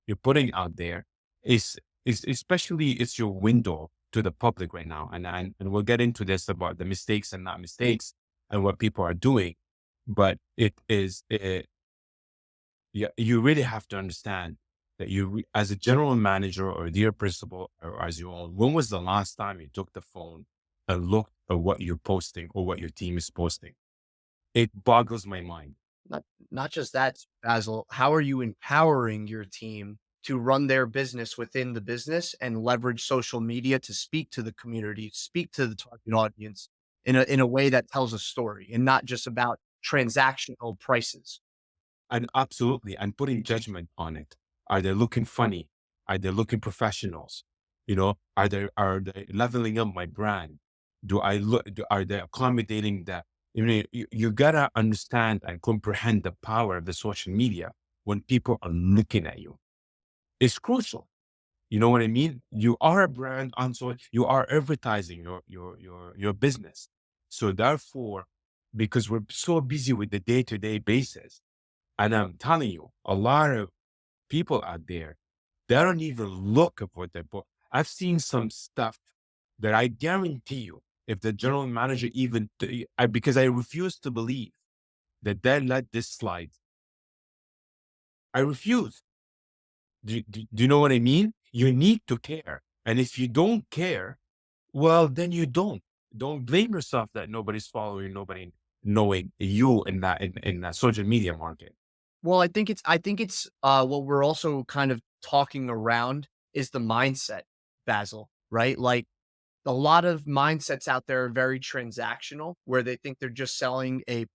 you're putting out there. Is especially it's your window to the public right now. And we'll get into this about the mistakes and not mistakes and what people are doing. But yeah, you really have to understand that as a general manager or dear principal or as your own, when was the last time you took the phone and looked at what you're posting or what your team is posting? It boggles my mind. Not just that, Basil, how are you empowering your team to run their business within the business and leverage social media to speak to the community, speak to the target audience in a way that tells a story and not just about transactional prices? And absolutely, and putting judgment on it. Are they looking funny? Are they looking professionals? Are they leveling up my brand? Are they accommodating that? You gotta understand and comprehend the power of the social media when people are looking at you. It's crucial. You know what I mean? You are a brand, and so you are advertising your business. So therefore, because we're so busy with the day-to-day basis, and I'm telling you, a lot of people out there, they don't even look at what they bought. I've seen some stuff that I guarantee you, if the general manager because I refuse to believe that they let this slide. I refuse. Do you know what I mean? You need to care. And if you don't care, well, then you don't. Don't blame yourself that nobody's following, nobody knowing you in that social media market. Well, what we're also kind of talking around is the mindset, Basil, right? Like, a lot of mindsets out there are very transactional, where they think they're just selling a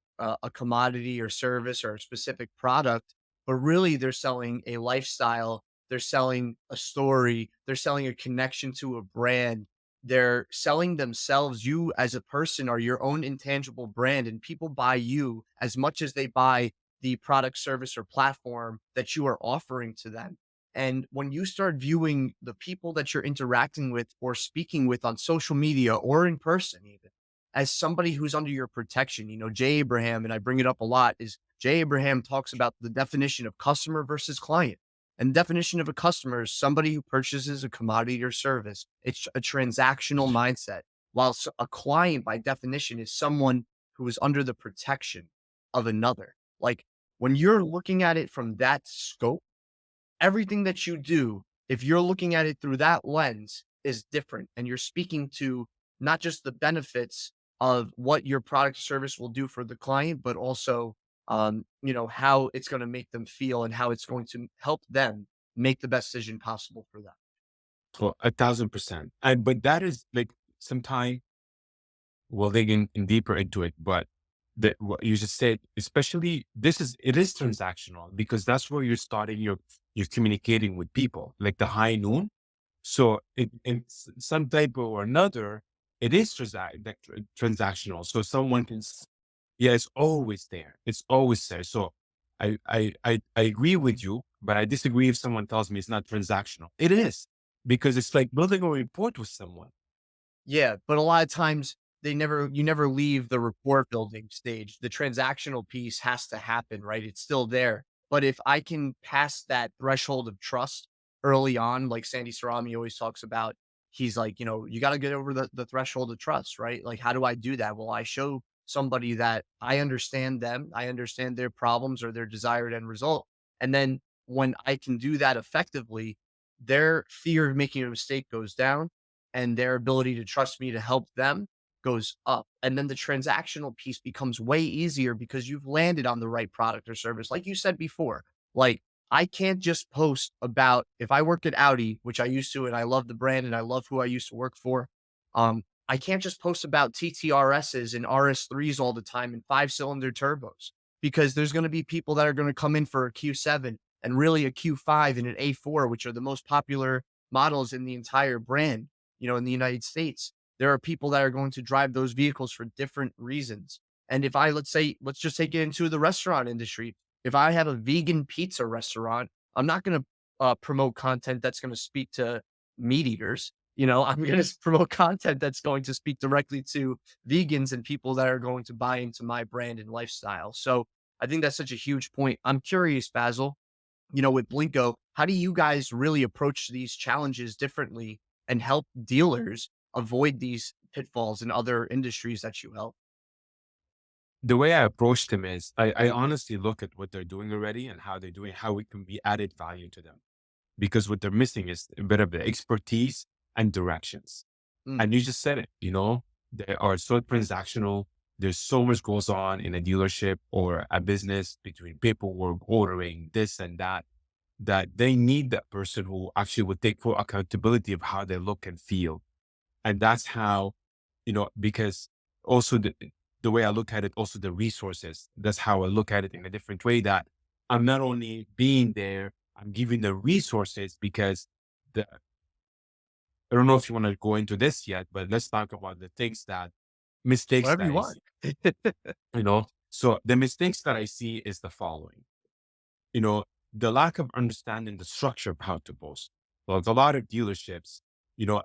commodity or service or a specific product, but really they're selling a lifestyle, they're selling a story, they're selling a connection to a brand, they're selling themselves. You as a person are your own intangible brand, and people buy you as much as they buy the product, service, or platform that you are offering to them. And when you start viewing the people that you're interacting with or speaking with on social media or in person, even as somebody who's under your protection, Jay Abraham, and I bring it up a lot, is Jay Abraham talks about the definition of customer versus client. And the definition of a customer is somebody who purchases a commodity or service. It's a transactional mindset. While a client, by definition, is someone who is under the protection of another. Like, when you're looking at it from that scope, everything that you do, if you're looking at it through that lens, is different. And you're speaking to not just the benefits of what your product or service will do for the client, but also, how it's going to make them feel and how it's going to help them make the best decision possible for them. So 1,000%. But that is like sometime we'll dig in deeper into it. But what you just said, especially it is transactional because that's where you're starting you're communicating with people, like the high noon. So some type or another, it is transactional. So someone can, yeah, it's always there. It's always there. So I agree with you, but I disagree if someone tells me it's not transactional. It is, because it's like building a report with someone. Yeah, but a lot of times you never leave the rapport building stage. The transactional piece has to happen, right? It's still there. But if I can pass that threshold of trust early on, like Sandy Sarami always talks about, he's like, you got to get over the threshold of trust, right? Like, how do I do that? Well, I show somebody that I understand them, I understand their problems or their desired end result. And then when I can do that effectively, their fear of making a mistake goes down and their ability to trust me to help them goes up. And then the transactional piece becomes way easier because you've landed on the right product or service. Like you said before, like I can't just post about if I work at Audi, which I used to, and I love the brand and I love who I used to work for. I can't just post about TTRSs and RS3s all the time and 5-cylinder turbos because there's going to be people that are going to come in for a Q7 and really a Q5 and an A4, which are the most popular models in the entire brand, in the United States. There are people that are going to drive those vehicles for different reasons. And if I, let's just take it into the restaurant industry. If I have a vegan pizza restaurant, I'm not going to promote content that's going to speak to meat eaters. I'm going to promote content that's going to speak directly to vegans and people that are going to buy into my brand and lifestyle. So I think that's such a huge point. I'm curious, Basil, with Blinkco, how do you guys really approach these challenges differently and help dealers avoid these pitfalls in other industries that you help? The way I approach them is I honestly look at what they're doing already and how they're doing, how we can be added value to them. Because what they're missing is a bit of the expertise and directions. Mm. And you just said it, they are so transactional. There's so much goes on in a dealership or a business between paperwork, ordering, this and that, that they need that person who actually would take full accountability of how they look and feel. And that's how, because also the way I look at it, also the resources, that's how I look at it in a different way, that I'm not only being there, I'm giving the resources because the, I don't know if you want to go into this yet, but let's talk about the things that mistakes Whatever that you I want. see, you know? So the mistakes that I see is the following, you know, the lack of understanding the structure of how to post. Well, a lot of dealerships,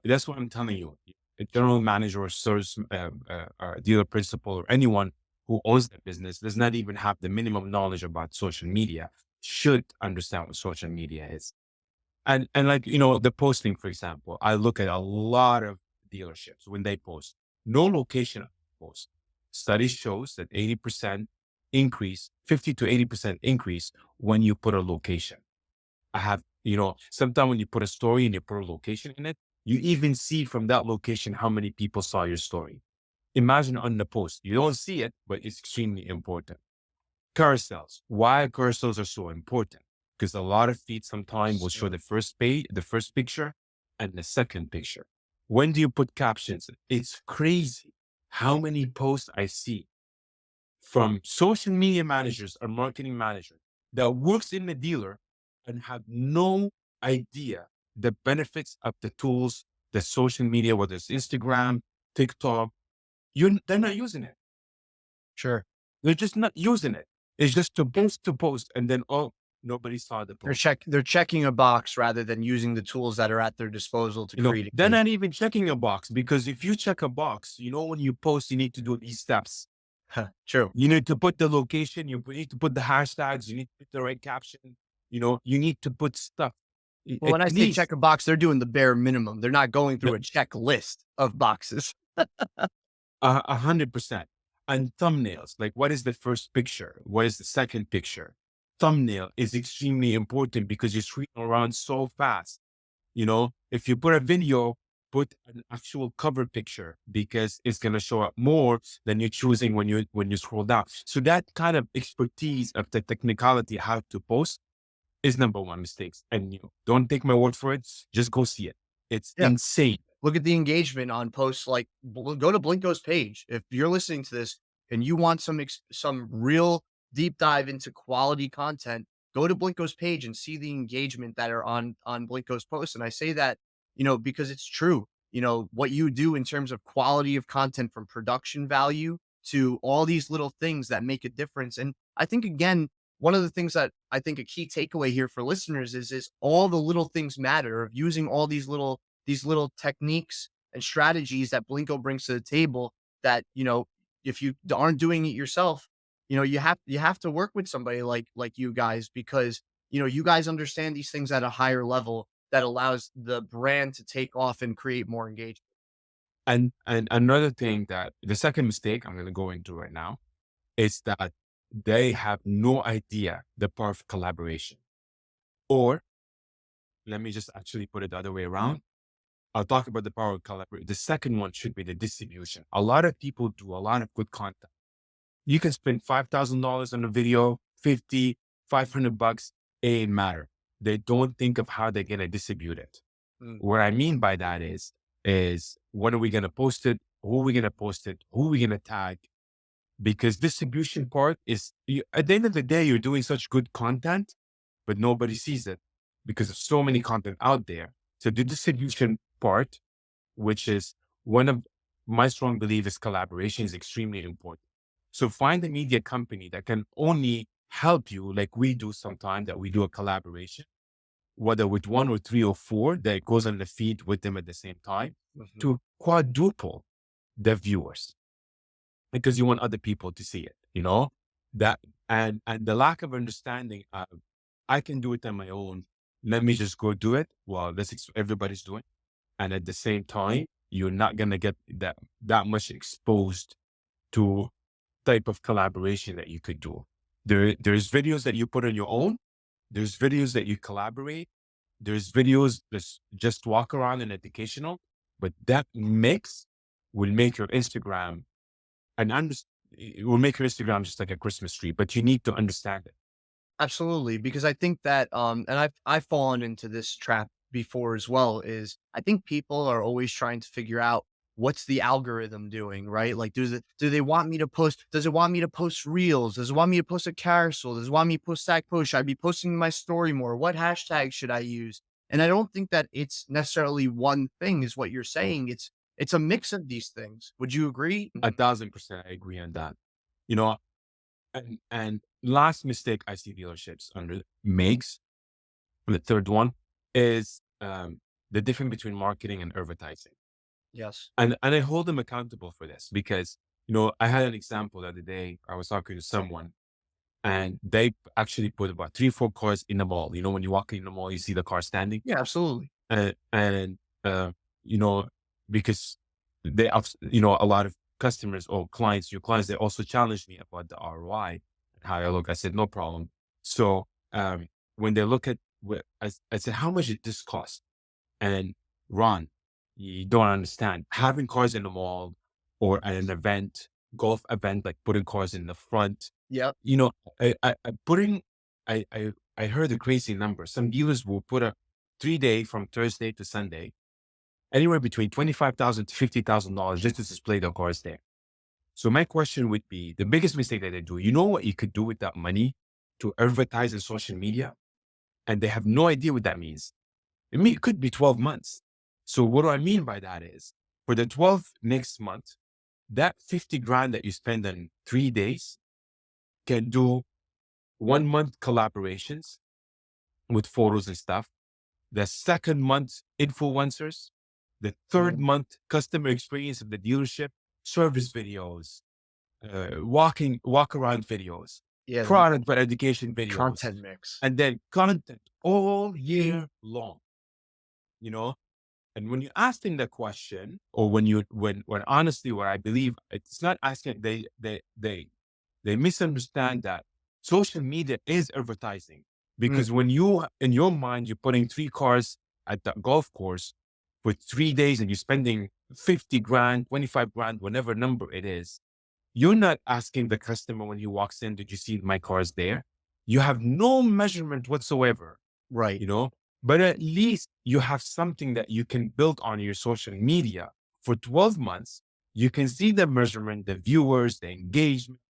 that's what I'm telling you. A general manager or service, or dealer principal or anyone who owns the business does not even have the minimum knowledge about social media, should understand what social media is. And like, the posting, for example, I look at a lot of dealerships when they post, no location post. Study shows that 80% increase, 50 to 80% increase when you put a location. I have, sometimes when you put a story and you put a location in it, you even see from that location how many people saw your story. Imagine on the post, you don't see it, but it's extremely important. Carousels. Why carousels are so important? Because a lot of feeds sometimes will show So the first page, the first picture, and the second picture. When do you put captions? It's crazy how many posts I see from social media managers or marketing managers that works in the dealer and have no idea the benefits of the tools, the social media, whether it's Instagram, TikTok. They're not using it. sure. They're just not using it. It's just to post, and then, oh, nobody saw the post. They're checking a box rather than using the tools that are at their disposal to create They're engagement. not even checking a box, because if you check a box, when you post, you need to do these steps. True. You need to put the location, you need to put the hashtags, you need to put the right caption, you need to put stuff. Well, At when I say least check a box, they're doing the bare minimum. They're not going through a checklist of boxes. 100%. And thumbnails, like what is the first picture? What is the second picture? Thumbnail is extremely important because you screen around so fast. If you put a video, put an actual cover picture, because it's going to show up more than you're choosing when you scroll down. So that kind of expertise of the technicality, how to post, is number one mistakes. And don't take my word for it. Just go see it. It's Yeah. insane. Look at the engagement on posts like go to Blinkco's page. If you're listening to this and you want some real deep dive into quality content, go to Blinkco's page and see the engagement that are on Blinkco's posts. And I say that, because it's true. What you do in terms of quality of content from production value to all these little things that make a difference. And I think again, one of the things that I think a key takeaway here for listeners is all the little things matter of using all these little techniques and strategies that Blinkco brings to the table that, if you aren't doing it yourself, you have to work with somebody like you guys because you guys understand these things at a higher level that allows the brand to take off and create more engagement. And another thing, that the second mistake I'm going to go into right now is that they have no idea the power of collaboration. Or let me just actually put it the other way around. I'll talk about the power of collaboration. The second one should be the distribution. A lot of people do a lot of good content. You can spend $5,000 on a video, 50, 500 bucks, it ain't matter. They don't think of how they're going to distribute it. Mm, What I mean by that is when are we going to post it? Who are we going to post it? Who are we going to tag? Because distribution part is, at the end of the day, you're doing such good content, but nobody sees it because there's so many content out there. So the distribution part, which is one of my strong belief, is collaboration is extremely important. So find a media company that can only help you, like we do sometimes, that we do a collaboration, whether with one or three or four that goes on the feed with them at the same time, mhm. to quadruple the viewers, because you want other people to see it, that, and the lack of understanding of, I can do it on my own. Let me just go do it. Well, everybody's doing. And at the same time, you're not going to get that much exposed to type of collaboration that you could do. There's videos that you put on your own. There's videos that you collaborate. There's videos that's just walk around and educational, but that mix will make your Instagram it will make your Instagram just like a Christmas tree, but you need to understand it. Absolutely, because I think that, and I've fallen into this trap before as well. Is I think people are always trying to figure out what's the algorithm doing, right? Like, do they want me to post? Does it want me to post reels? Does it want me to post a carousel? Does it want me to post stack post? Should I be posting my story more? What hashtag should I use? And I don't think that it's necessarily one thing, is what you're saying. It's a mix of these things. Would you agree? 1,000% I agree on that. You know, and last mistake I see dealerships under makes, the third one is the difference between marketing and advertising. Yes. And I hold them accountable for this because, I had an example the other day. I was talking to someone and they actually put about three, four cars in the mall. When you walk in the mall, you see the car standing, Yeah. Absolutely. and you know, because a lot of customers or clients, your clients, they also challenged me about the ROI and how I look. I said, no problem. So, when they look at I said, how much did this cost? And Ron, you don't understand. Having cars in the mall or at an event, golf event, like putting cars in the front, Yep. you know, I putting, I heard a crazy number. Some dealers will put a 3-day from Thursday to Sunday, anywhere between $25,000 to $50,000 just to display the cars there. So my question would be, the biggest mistake that they do, you know what you could do with that money to advertise in social media? And they have no idea what that means. It could be 12 months. So what do I mean by that is, for the 12 next month, that 50 grand that you spend on 3 days can do 1 month collaborations with photos and stuff. The second month influencers, the third Mm. month customer experience of the dealership, service videos, walk around videos, Yeah. The product but education videos, content mix. and then content all year long, you know? And when you ask them the question, or when honestly, what I believe, it's not asking, they misunderstand that social media is advertising. Mm. Because when you, in your mind, you're putting three cars at the golf course for 3 days and you're spending 50 grand, 25 grand, whatever number it is, you're not asking the customer when he walks in, did you see my cars there? You have no measurement whatsoever, Right. you know, but at least you have something that you can build on your social media for 12 months. You can see the measurement, the viewers, the engagement.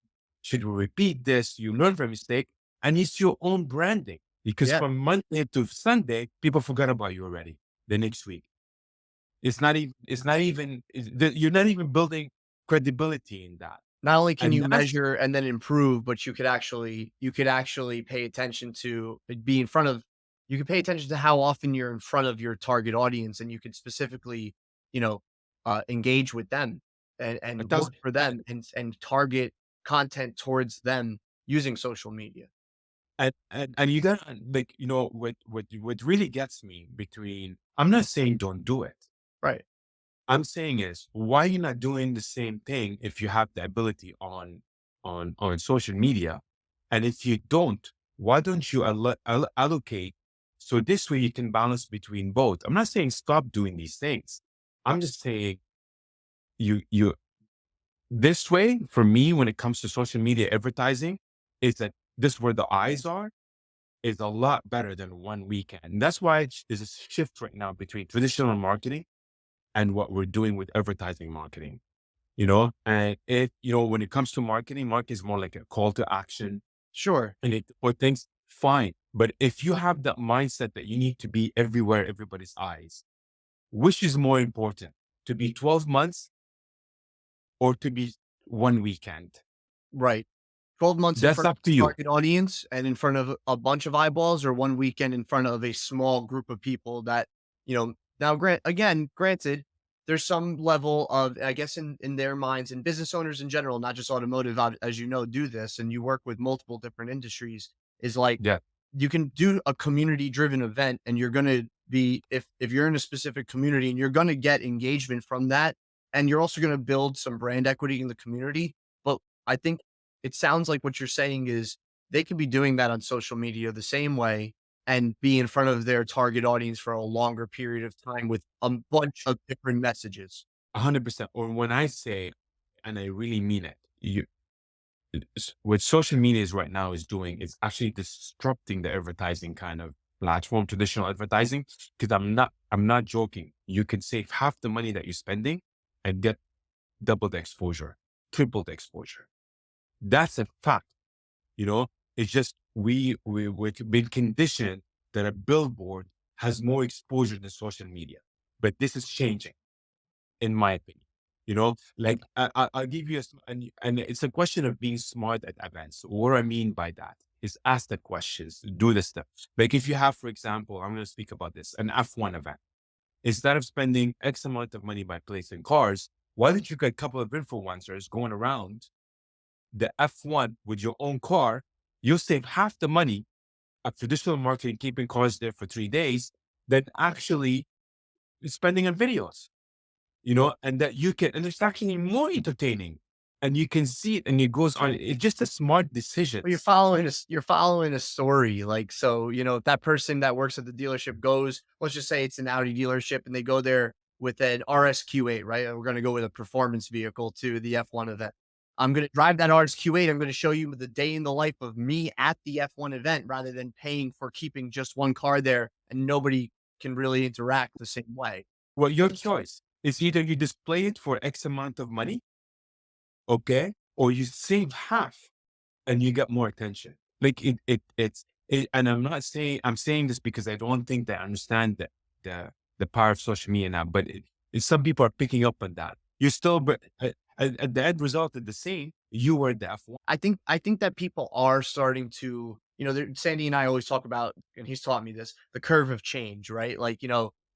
Should we repeat this? You learn from mistake, and it's your own branding, because Yeah. from Monday to Sunday, people forgot about you already the next week. you're not even building credibility in that. Not only can And you that's measure and then improve, but you could actually pay attention to be in front of you can pay attention to how often you're in front of your target audience, and you could specifically, you know, engage with them a and work thousand, for them and target content towards them using social media. and you got like, what really gets me between, I'm not saying don't do it. Right. I'm saying is, why you not doing the same thing if you have the ability on social media? And if you don't, why don't you allocate, so this way you can balance between both? I'm not saying stop doing these things. I'm just saying, you this way, for me, when it comes to social media advertising, is that this where the eyes are is a lot better than one weekend. And that's why there's a shift right now between traditional marketing and what we're doing with advertising marketing. And when it comes to marketing, marketing is more like a call to action, Sure. and it or things fine. But if you have that mindset that you need to be everywhere, everybody's eyes, which is more important, to be 12 months or to be one weekend? Right. 12 months in That's front of up to a you. target audience and in front of a bunch of eyeballs, or 1 weekend in front of a small group of people that, now granted, there's some level of, I guess, in their minds, and business owners in general, not just automotive, as you know, do this, and you work with multiple different industries, is like, Yeah, you can do a community driven event, and you're going to be, if you're in a specific community, and you're going to get engagement from that, and you're also going to build some brand equity in the community. But I think it sounds like what you're saying is they could be doing that on social media the same way and be in front of their target audience for a longer period of time with a bunch of different messages. 100%. Or when I say, and I really mean it, what social media is right now is doing is actually disrupting the advertising kind of platform, traditional advertising. Because I'm not joking. You can save half the money that you're spending and get double the exposure, triple the exposure. That's a fact. You know, it's just we've been conditioned that a billboard has more exposure than social media, but this is changing, in my opinion. Like, I'll give you and it's a question of being smart at events. What I mean by that is ask the questions, do the stuff. Like, if you have, for example, I'm going to speak about this, an F1 event. Instead of spending X amount of money by placing cars, why don't you get a couple of influencers going around the F1 with your own car? You'll save half the money of traditional marketing, keeping cars there for 3 days, than actually spending on videos, and that you can, and it's actually more entertaining, and you can see it, and it goes on. It's just a smart Well, decisions. you're following a story, like, so, if that person that works at the dealership goes, let's just say it's an Audi dealership, and they go there with an RSQ8, right? And we're gonna go with a performance vehicle to the F1 event. I'm gonna drive that RSQ8. I'm gonna show you the day in the life of me at the F1 event rather than paying for keeping just one car there and nobody can really interact the same way. Well, your choice. It's either you display it for X amount of money, okay, or you save half and you get more attention. Like, and I'm saying this because I don't think they understand the power of social media now, but some people are picking up on that. You still, but at the end result is the same. You were the F1. I think that people are starting to, Sandy and I always talk about, and he's taught me this, the curve of change, right? Like,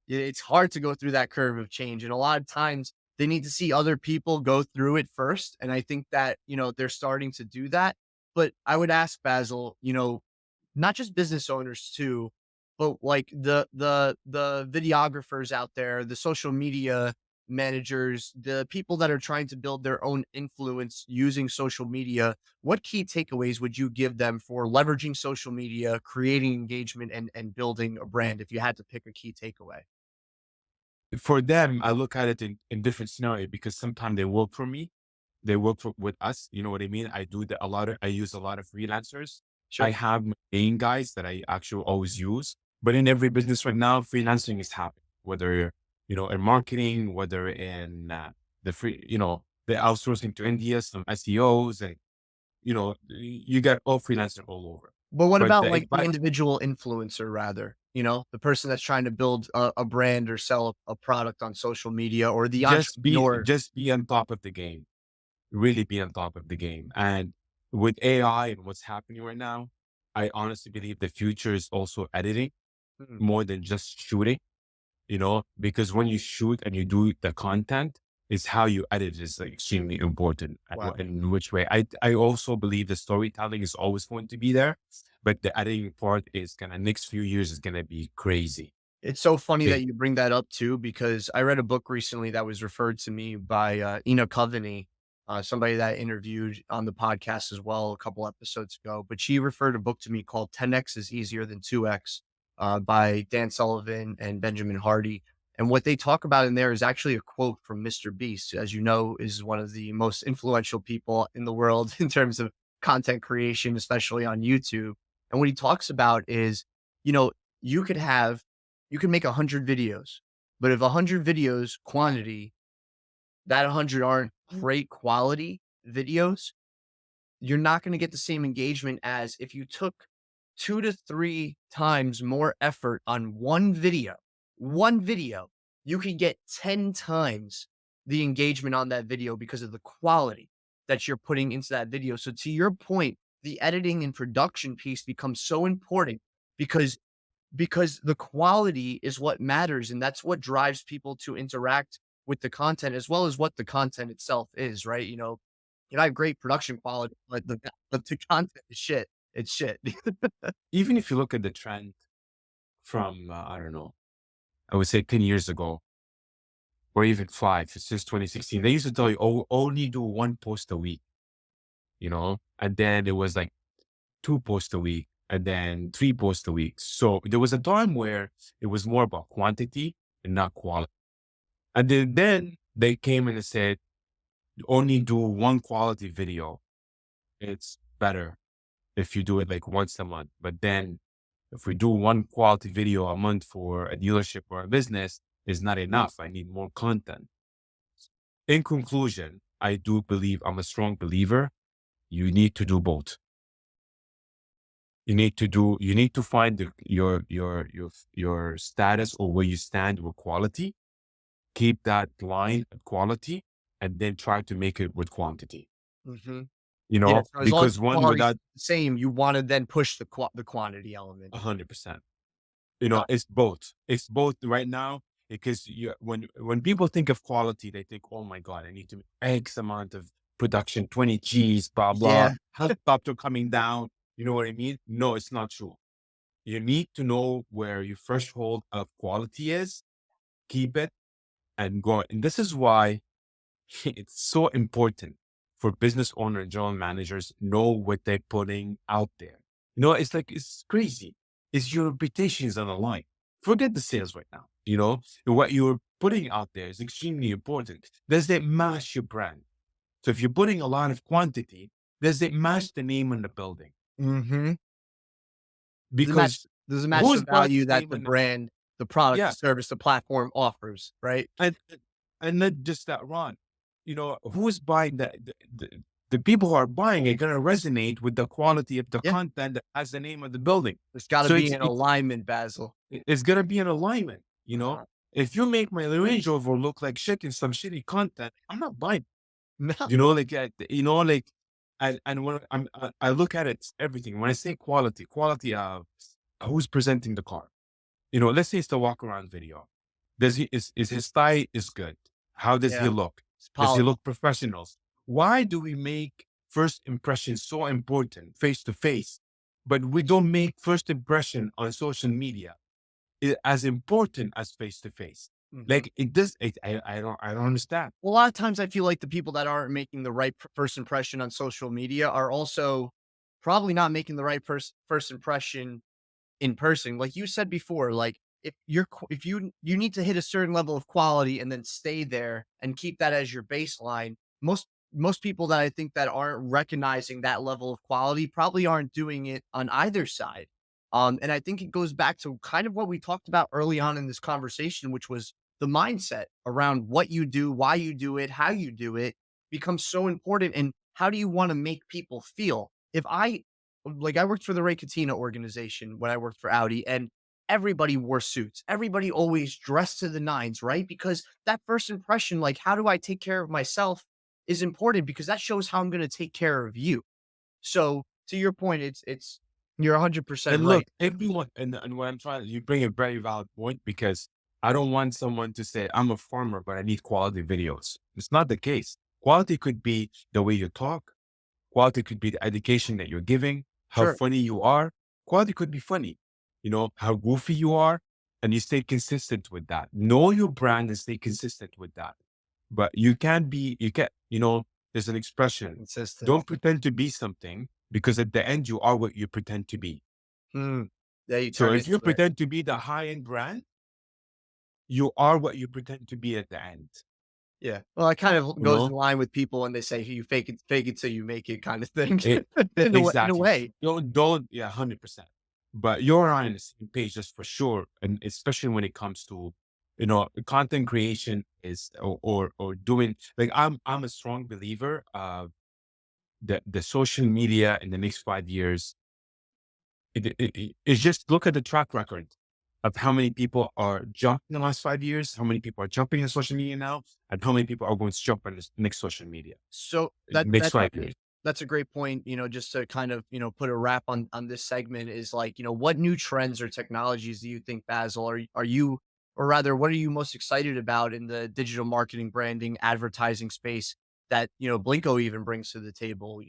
it's hard to go through that curve of change. And a lot of times they need to see other people go through it first. And I think that, they're starting to do that. But I would ask Basil, not just business owners too, but like the videographers out there, the social media managers, the people that are trying to build their own influence using social media. What key takeaways would you give them for leveraging social media, creating engagement, and building a brand if you had to pick a key takeaway? For them, I look at it in different scenario, because sometimes they work for me. They work with us. You know what I mean? I use a lot of freelancers. I Sure. have my main guys that I actually always use, but in every business right now, freelancing is happening, whether, in marketing, whether in, the outsourcing to India, some SEOs, and, you get all freelancing all over. But what But about the like the advice, individual influencer rather? the person that's trying to build a brand or sell a product on social media, or the entrepreneur. Just be on top of the game. Really be on top of the game. And with AI and what's happening right now, I honestly believe the future is also editing Mm, more than just shooting, because when you shoot and you do the content, is how you edit is like extremely important. And wow. in which way? I also believe the storytelling is always going to be there, but the editing part is gonna next few years is gonna be crazy. It's so funny that Okay. you bring that up too, because I read a book recently that was referred to me by Ina Coveney, somebody that I interviewed on the podcast as well a couple episodes ago. But she referred a book to me called 10X is Easier Than 2X by Dan Sullivan and Benjamin Hardy. And what they talk about in there is actually a quote from Mr. Beast, as you know, is one of the most influential people in the world in terms of content creation, especially on YouTube. And what he talks about is, you know, you could have you can make 100 videos, but if 100 videos quantity, that 100 aren't great quality videos, you're not gonna get the same engagement as if you took 2 to 3 times more effort on one video, you could get 10 times the engagement on that video because of the quality that you're putting into that video. So to your point, the editing and production piece becomes so important because the quality is what matters, and that's what drives people to interact with the content as well as what the content itself is, right? I have great production quality, but the content is shit. It's shit. Even if you look at the trend from I don't know, I would say 10 years ago, or even five, it's just 2016. They used to tell you, oh, only do one post a week, and then it was like two posts a week, and then three posts a week. So there was a time where it was more about quantity and not quality. And then they came in and said, only do one quality video. It's better if you do it like once a month. But then if we do one quality video a month for a dealership or a business, is not enough. I need more content. In conclusion, I do believe I'm a strong believer. You need to do both. You need to find your status or where you stand with quality, keep that line at quality, and then try to make it with quantity, Mhm. Yeah, so as long as because the one quality's without the same, you wanna then push the quantity element. 100%. Got It's both. It's both right now because when people think of quality, they think, oh my God, I need to make X amount of production, 20 G's, blah, blah, yeah. helicopter coming down. You know what I mean? No, it's not true. You need to know where your threshold of quality is, keep it and go. And this is why it's so important for business owner and general managers know what they're putting out there. It's like, it's crazy. It's your reputation is on the line. Forget the sales right now. What you're putting out there is extremely important. Does it match your brand? So if you're putting a lot of quantity, does it match the name on the building? Mhm. Does it match Because does it match the who's buying value the that name the on the, brand, the product, the yeah. service, the platform offers, right? And not just that, Ron. Who's buying the people who are buying it going to resonate with the quality of the Yeah. content that has the name of the building. There's gotta So be an alignment, Basil. it's going to be an alignment. Uh-huh. If you make my Range Rover look like shit in some shitty content, I'm not buying. No. Like, and when I look at it, it's everything. When I say quality of who's presenting the car. Let's say it's the walk around video. Is his style is good? How does he Yeah. look? It's Does he polished. look professional? Why do we make first impression so important face to face, but we don't make first impression on social media as important as face to face? Mhm. Like it does. I don't understand. Well, a lot of times I feel like the people that aren't making the right first impression on social media are also probably not making the right first impression in person. Like you said before, like if you need to hit a certain level of quality and then stay there and keep that as your baseline. Most people that I think that aren't recognizing that level of quality probably aren't doing it on either side. And I think it goes back to kind of what we talked about early on in this conversation, which was the mindset around what you do, why you do it, how you do it becomes so important. And how do you want to make people feel? If I worked for the Ray Catena organization when I worked for Audi, and everybody wore suits. Everybody always dressed to the nines, right? Because that first impression, like, how do I take care of myself is important because that shows how I'm going to take care of you. So to your point, it's you're 100% And right. look, everyone, and what I'm trying, you bring a very valid point because I don't want someone to say, I'm a farmer, but I need quality videos. It's not the case. Quality could be the way you talk. Quality could be the education that you're giving, how Sure. funny you are. Quality could be funny, how goofy you are, and you stay consistent with that. Know your brand and stay consistent with that. But you can't, there's an expression, Consistent. don't pretend to be something because at the end you are what you pretend to be. Hmm. Yeah, you So turn if you into it. pretend to be the high end brand, you are what you pretend to be at the end, Yeah. Well, it kind of you goes know? in line with people when they say you fake it till you make it kind of thing. It In a exactly. way. Don't, yeah, 100%. But you're on the same page, just for sure. And especially when it comes to, content creation is or doing like I'm a strong believer of the social media in the next 5 years. It's just look at the track record of how many people are jumping in the last 5 years, how many people are jumping in social media now, and how many people are going to jump on this next social media So in the next 5 years. that's a great point, just to kind of, put a wrap on this segment is like, what new trends or technologies do you think, Basil, are you or rather what are you most excited about in the digital marketing, branding, advertising space that, Blinkco even brings to the table?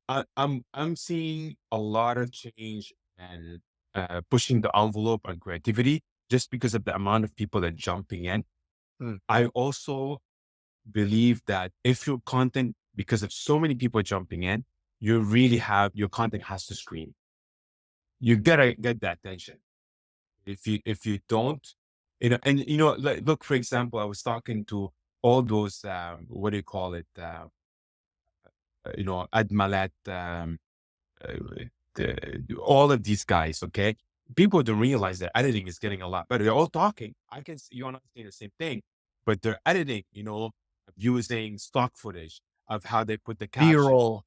I'm seeing a lot of change and pushing the envelope on creativity just because of the amount of people that jumping in. Hmm. I also believe that if your content, because of so many people jumping in, your content has to scream. You gotta get that attention. If you don't, and look, for example, I was talking to all those what do you call it? Ad Malet, uh, all of these guys, okay? People don't realize that editing is getting a lot better. They're all talking. I can see you and I saying the same thing, but they're editing, using stock footage of how they put the caption. B-roll.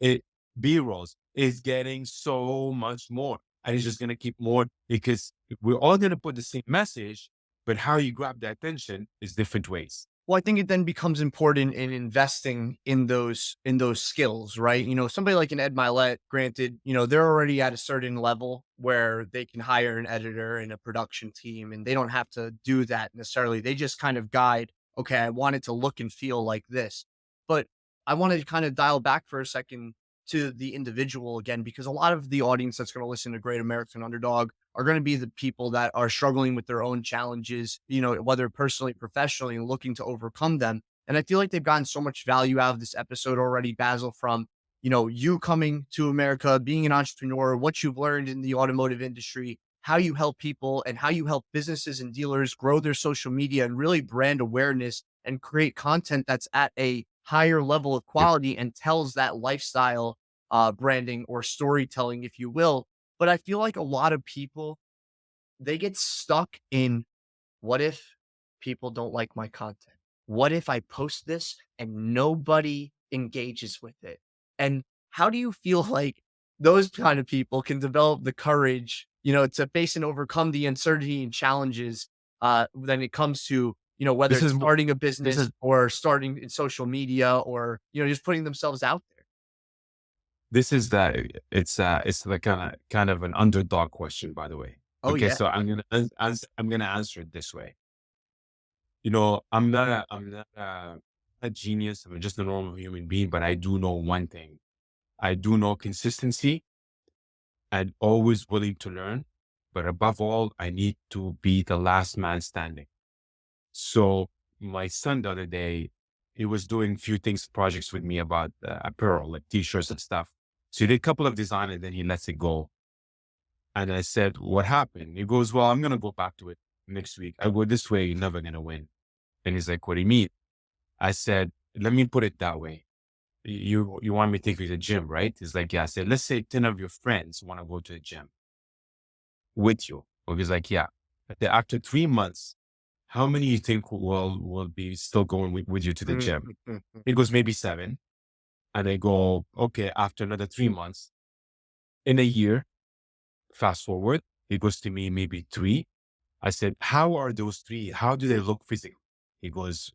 B-rolls is getting so much more. And it's just going to keep more because we're all going to put the same message, but how you grab the attention is different ways. Well, I think it then becomes important in investing in those skills, right? Somebody like an Ed Milet, granted, they're already at a certain level where they can hire an editor and a production team, and they don't have to do that necessarily. They just kind of guide, okay, I want it to look and feel like this. But I want to kind of dial back for a second to the individual again, because a lot of the audience that's going to listen to Great American Underdog are going to be the people that are struggling with their own challenges, whether personally, professionally, and looking to overcome them. And I feel like they've gotten so much value out of this episode already, Basil, from, you coming to America, being an entrepreneur, what you've learned in the automotive industry, how you help people and how you help businesses and dealers grow their social media and really brand awareness and create content that's at a higher level of Yep. quality and tells that lifestyle branding or storytelling, if you will. But I feel like a lot of people, they get stuck in what if people don't like my content? What if I post this and nobody engages with it? And how do you feel like those kind of people can develop the courage, to face and overcome the uncertainty and challenges when it comes to, whether This it's is, starting a this business is, or starting in social media or, just putting themselves out there? this is that it's like kind of an underdog question, by the way. Oh, Okay. yeah. So I'm going to answer it this way. I'm not a genius. I'm just a normal human being, but I do know one thing. I do know consistency and always willing to learn. But above all, I need to be the last man standing. So my son the other day, he was doing few things, projects with me about apparel, like t-shirts and stuff. So he did a couple of design and then he lets it go. And I said, what happened? He goes, well, I'm going to go back to it next week. I go, this way, you're never going to win. And he's like, what do you mean? I said, let me put it that way. You want me to take you to the gym, right? He's like, yeah. I said, let's say 10 of your friends want to go to the gym with you. Or he's like, yeah. But then after 3 months, how many you think will be still going with you to the Mm, gym? mm, mm, mm. He goes, maybe 7. And I go, okay, after another 3 months, in a year, fast forward, he goes to me, maybe 3. I said, how are those three? How do they look physically? He goes,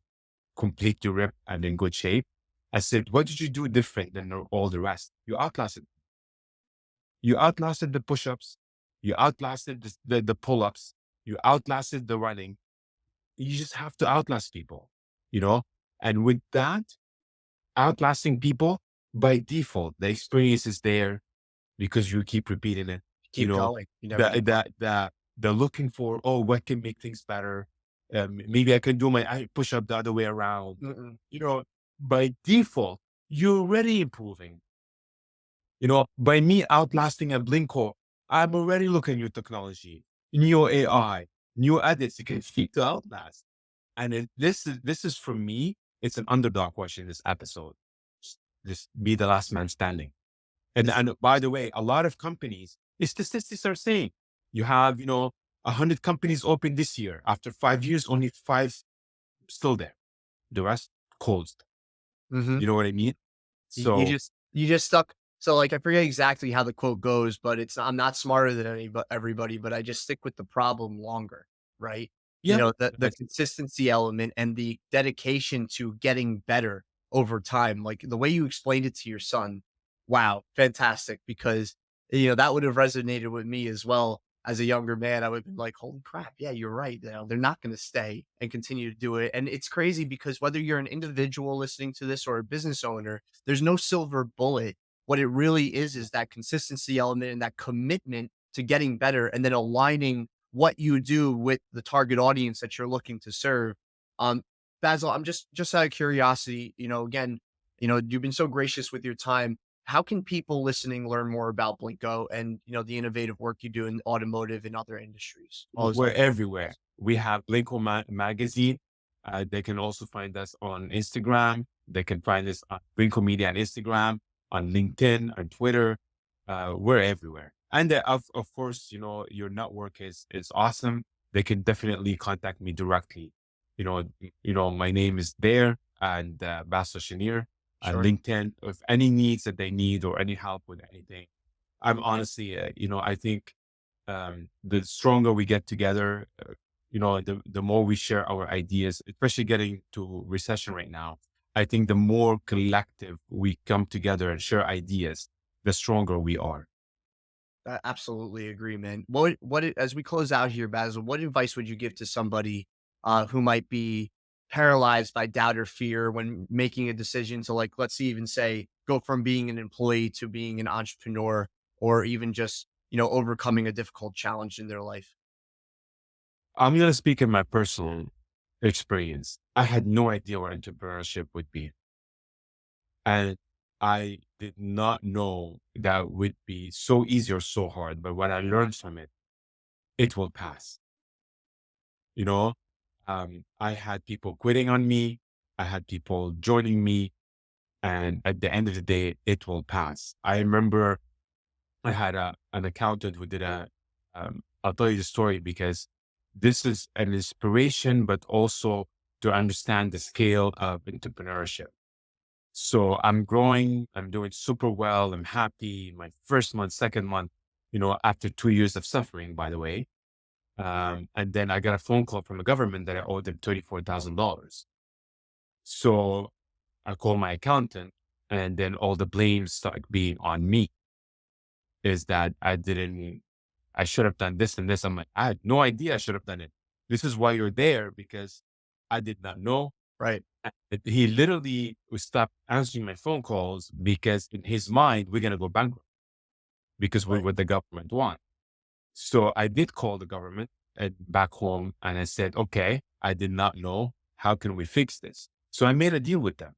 completely ripped and in good shape. I said, what did you do different than all the rest? You outlasted the push-ups. You outlasted the pull-ups. You outlasted the running. You just have to outlast people, you know? And with that, outlasting people, by default, the experience is there because you keep repeating it. You Keep know, going. You never the give up. the the the looking for, oh, what can make things better? Maybe I can do my push up the other way around. Mm-mm. You know, by default, you're already improving. You know, by me outlasting a Blinkco, I'm already looking at new technology, new AI, new edits you can keep to outlast. And this is for me, it's an underdog question, this episode. Just be the last man standing. And by the way, a lot of companies, the statistics are saying you have, 100 companies open this year. After 5 years, only five still there. The rest closed. Mhm. You know what I mean? So You just stuck so, like, I forget exactly how the quote goes, but it's, "I'm not smarter than everybody, but I just stick with the problem longer," right? You yeah, know, the that's consistency element and the dedication to getting better over time, like, the way you explained it to your son, wow, fantastic, because, that would have resonated with me as well as a younger man. I would have been like, "Holy crap, yeah, you're right," they're not gonna stay and continue to do it, and it's crazy because whether you're an individual listening to this or a business owner, there's no silver bullet. What it really is that consistency element and that commitment to getting better and then aligning what you do with the target audience that you're looking to serve. Um, Basil, I'm just out of curiosity, again, you've been so gracious with your time. How can people listening learn more about Blinkco and the innovative work you do in automotive and other industries? All those we're other everywhere. industries. We have Blinkco magazine. They can also find us on Instagram. They can find us on Blinkco Media on Instagram, on LinkedIn, on Twitter. We're everywhere. And of course, your network is awesome. They can definitely contact me directly. My name is there and Basel Cheneir on Sure. LinkedIn. If any needs that they need or any help with anything, I'm honestly, I think the stronger we get together, the more we share our ideas, especially getting to recession right now. I think the more collective we come together and share ideas, the stronger we are. I absolutely agree, man. As we close out here, Basil, what advice would you give to somebody who might be paralyzed by doubt or fear when making a decision to, like, let's even say, go from being an employee to being an entrepreneur, or even just overcoming a difficult challenge in their life? I'm going to speak in my personal experience. I had no idea what entrepreneurship would be. And I did not know that would be so easy or so hard. But what I learned from it, it will pass. You know, I had people quitting on me. I had people joining me. And at the end of the day, it will pass. I remember I had an accountant who did I'll tell you the story because this is an inspiration, but also to understand the scale of entrepreneurship. So I'm growing, I'm doing super well. I'm happy. My first month, second month, after 2 years of suffering, by the way. And then I got a phone call from the government that I owed them $34,000. So I called my accountant and then all the blame started being on me is that I should have done this and this. I'm like, I had no idea I should have done it. This is why you're there because I did not know. Right. He literally would stop answering my phone calls because in his mind, we're going to go bankrupt because we're Right. what the government want. So I did call the government back home and I said, okay, I did not know. How can we fix this? So I made a deal with them.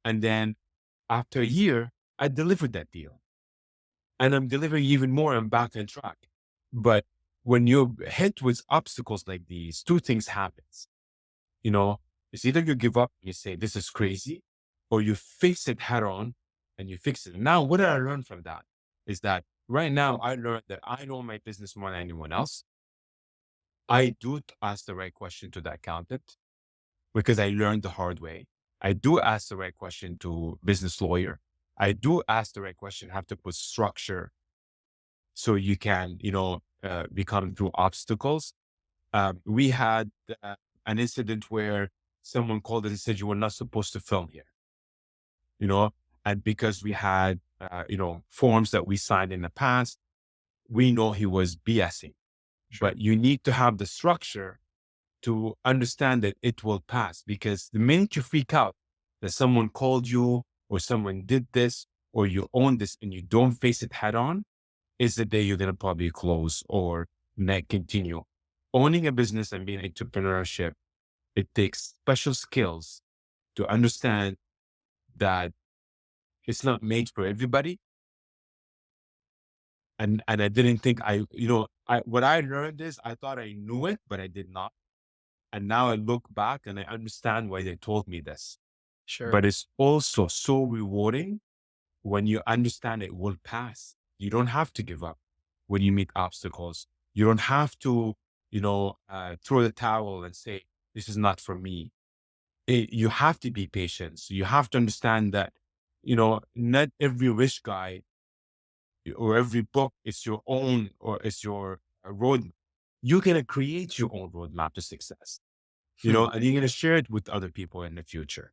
And then after a year, I delivered that deal and I'm delivering even more. I'm back on track. But when you're hit with obstacles like these, two things happens. You know, it's either you give up and you say, this is crazy, or you face it head on and you fix it. Now, what did I learn from that? Is that right now I learned that I know my business more than anyone else. I do ask the right question to the accountant because I learned the hard way. I do ask the right question to business lawyer. I do ask the right question, have to put structure so you can, become through obstacles. We had an incident where someone called us and said, "You were not supposed to film here," you know, and because we had, forms that we signed in the past, we know he was BSing. Sure. But you need to have the structure to understand that it will pass, because the minute you freak out that someone called you or someone did this or you own this and you don't face it head on, is the day you're going to probably close or not continue. Owning a business and being entrepreneurship, it takes special skills to understand that it's not made for everybody. And I didn't think what I learned is I thought I knew it, but I did not. And now I look back and I understand why they told me this. Sure. But it's also so rewarding when you understand it will pass. You don't have to give up when you meet obstacles. You don't have to, throw the towel and say, this is not for me. You have to be patient. So you have to understand that, not every rich guy or every book is your own or is your roadmap. You're going to create your own roadmap to success, Hmm. and you're going to share it with other people in the future.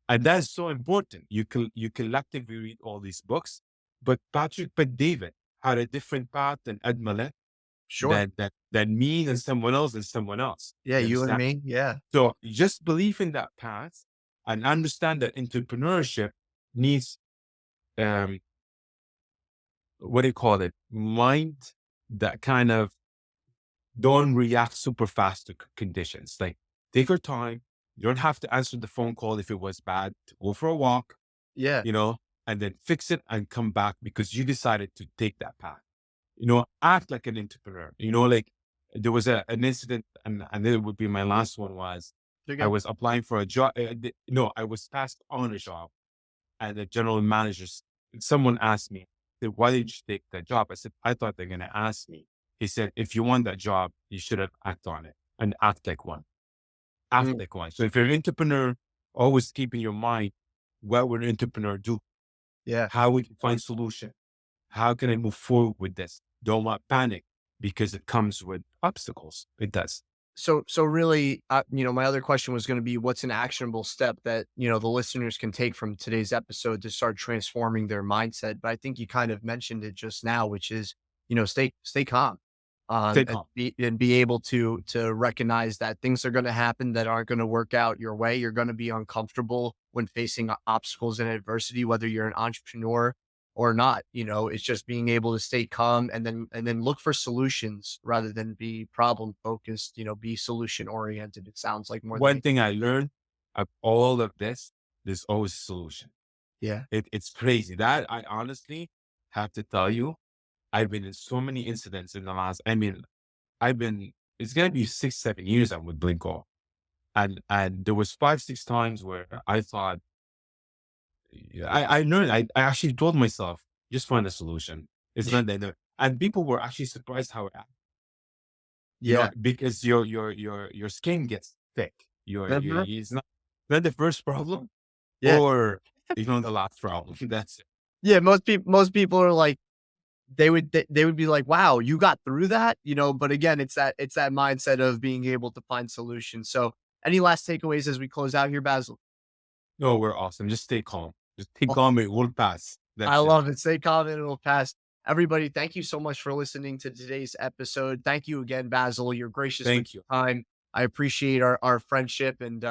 And that's so important. You collectively read all these books, but Patrick Bet David had a different path than Ed Malik, Sure. than me and someone else and someone else. Yeah. You You and understand? me. Yeah. So just believe in that path and understand that entrepreneurship needs um what do you call it? Mind that kind of don't react super fast to conditions. Like, take your time. You don't have to answer the phone call if it was bad. Go for a walk, Yeah. and then fix it and come back because you decided to take that path. Act like an entrepreneur. Like, there was an incident, and it would be my last one was You're I good. was applying for a job. No, I was passed on a job, and the general managers, someone asked me, said, "Why did you take that job?" I said, "I thought they're going to ask me." He said, "If you want that job, you should have act on it and act like one. Act Mm, like one." So if you're an entrepreneur, always keep in your mind, what would an entrepreneur do? yeah. How would you find solution? How can I move forward with this? Don't want panic because it comes with obstacles. It does. So really, my other question was going to be, what's an actionable step that the listeners can take from today's episode to start transforming their mindset? But I think you kind of mentioned it just now, which is stay calm, Stay and calm. be able to recognize that things are going to happen that aren't going to work out your way. You're going to be uncomfortable when facing obstacles and adversity, whether you're an entrepreneur or not. It's just being able to stay calm and then look for solutions rather than be problem focused, be solution oriented. It sounds like more than One anything. thing I learned of all of this, there's always a solution. Yeah. It's crazy. That I honestly have to tell you, I've been in so many incidents in the last, I've been, it's going to be 6, 7 years I'm with Blinkco. And there was 5, 6 times where I thought, I learned, I actually told myself, just find a solution. It's not that, and people were actually surprised how, Yeah. because your skin gets thick. Mhm. It's not the first problem Yeah. or, the last problem. That's it. Yeah. Most people are like, they would be like, wow, you got through that, but again, it's that mindset of being able to find solutions. So any last takeaways as we close out here, Basil? No, we're awesome. Just stay calm. Just stay calm. It will pass. I That's it. love it. Stay confident, it'll pass. Everybody, thank you so much for listening to today's episode. Thank you again, Basil. You're gracious with Thank you. your time. I appreciate our friendship and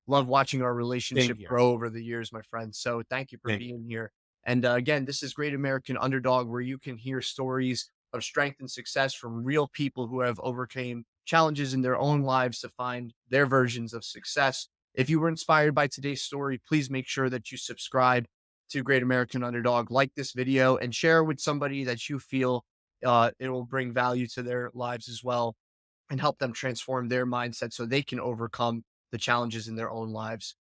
love watching our Same relationship here. grow over the years, my friend. So thank you for Thank you. being here. And again, this is Great American Underdog, where you can hear stories of strength and success from real people who have overcame challenges in their own lives to find their versions of success. If you were inspired by today's story, please make sure that you subscribe to Great American Underdog, like this video, and share with somebody that you feel it will bring value to their lives as well and help them transform their mindset so they can overcome the challenges in their own lives.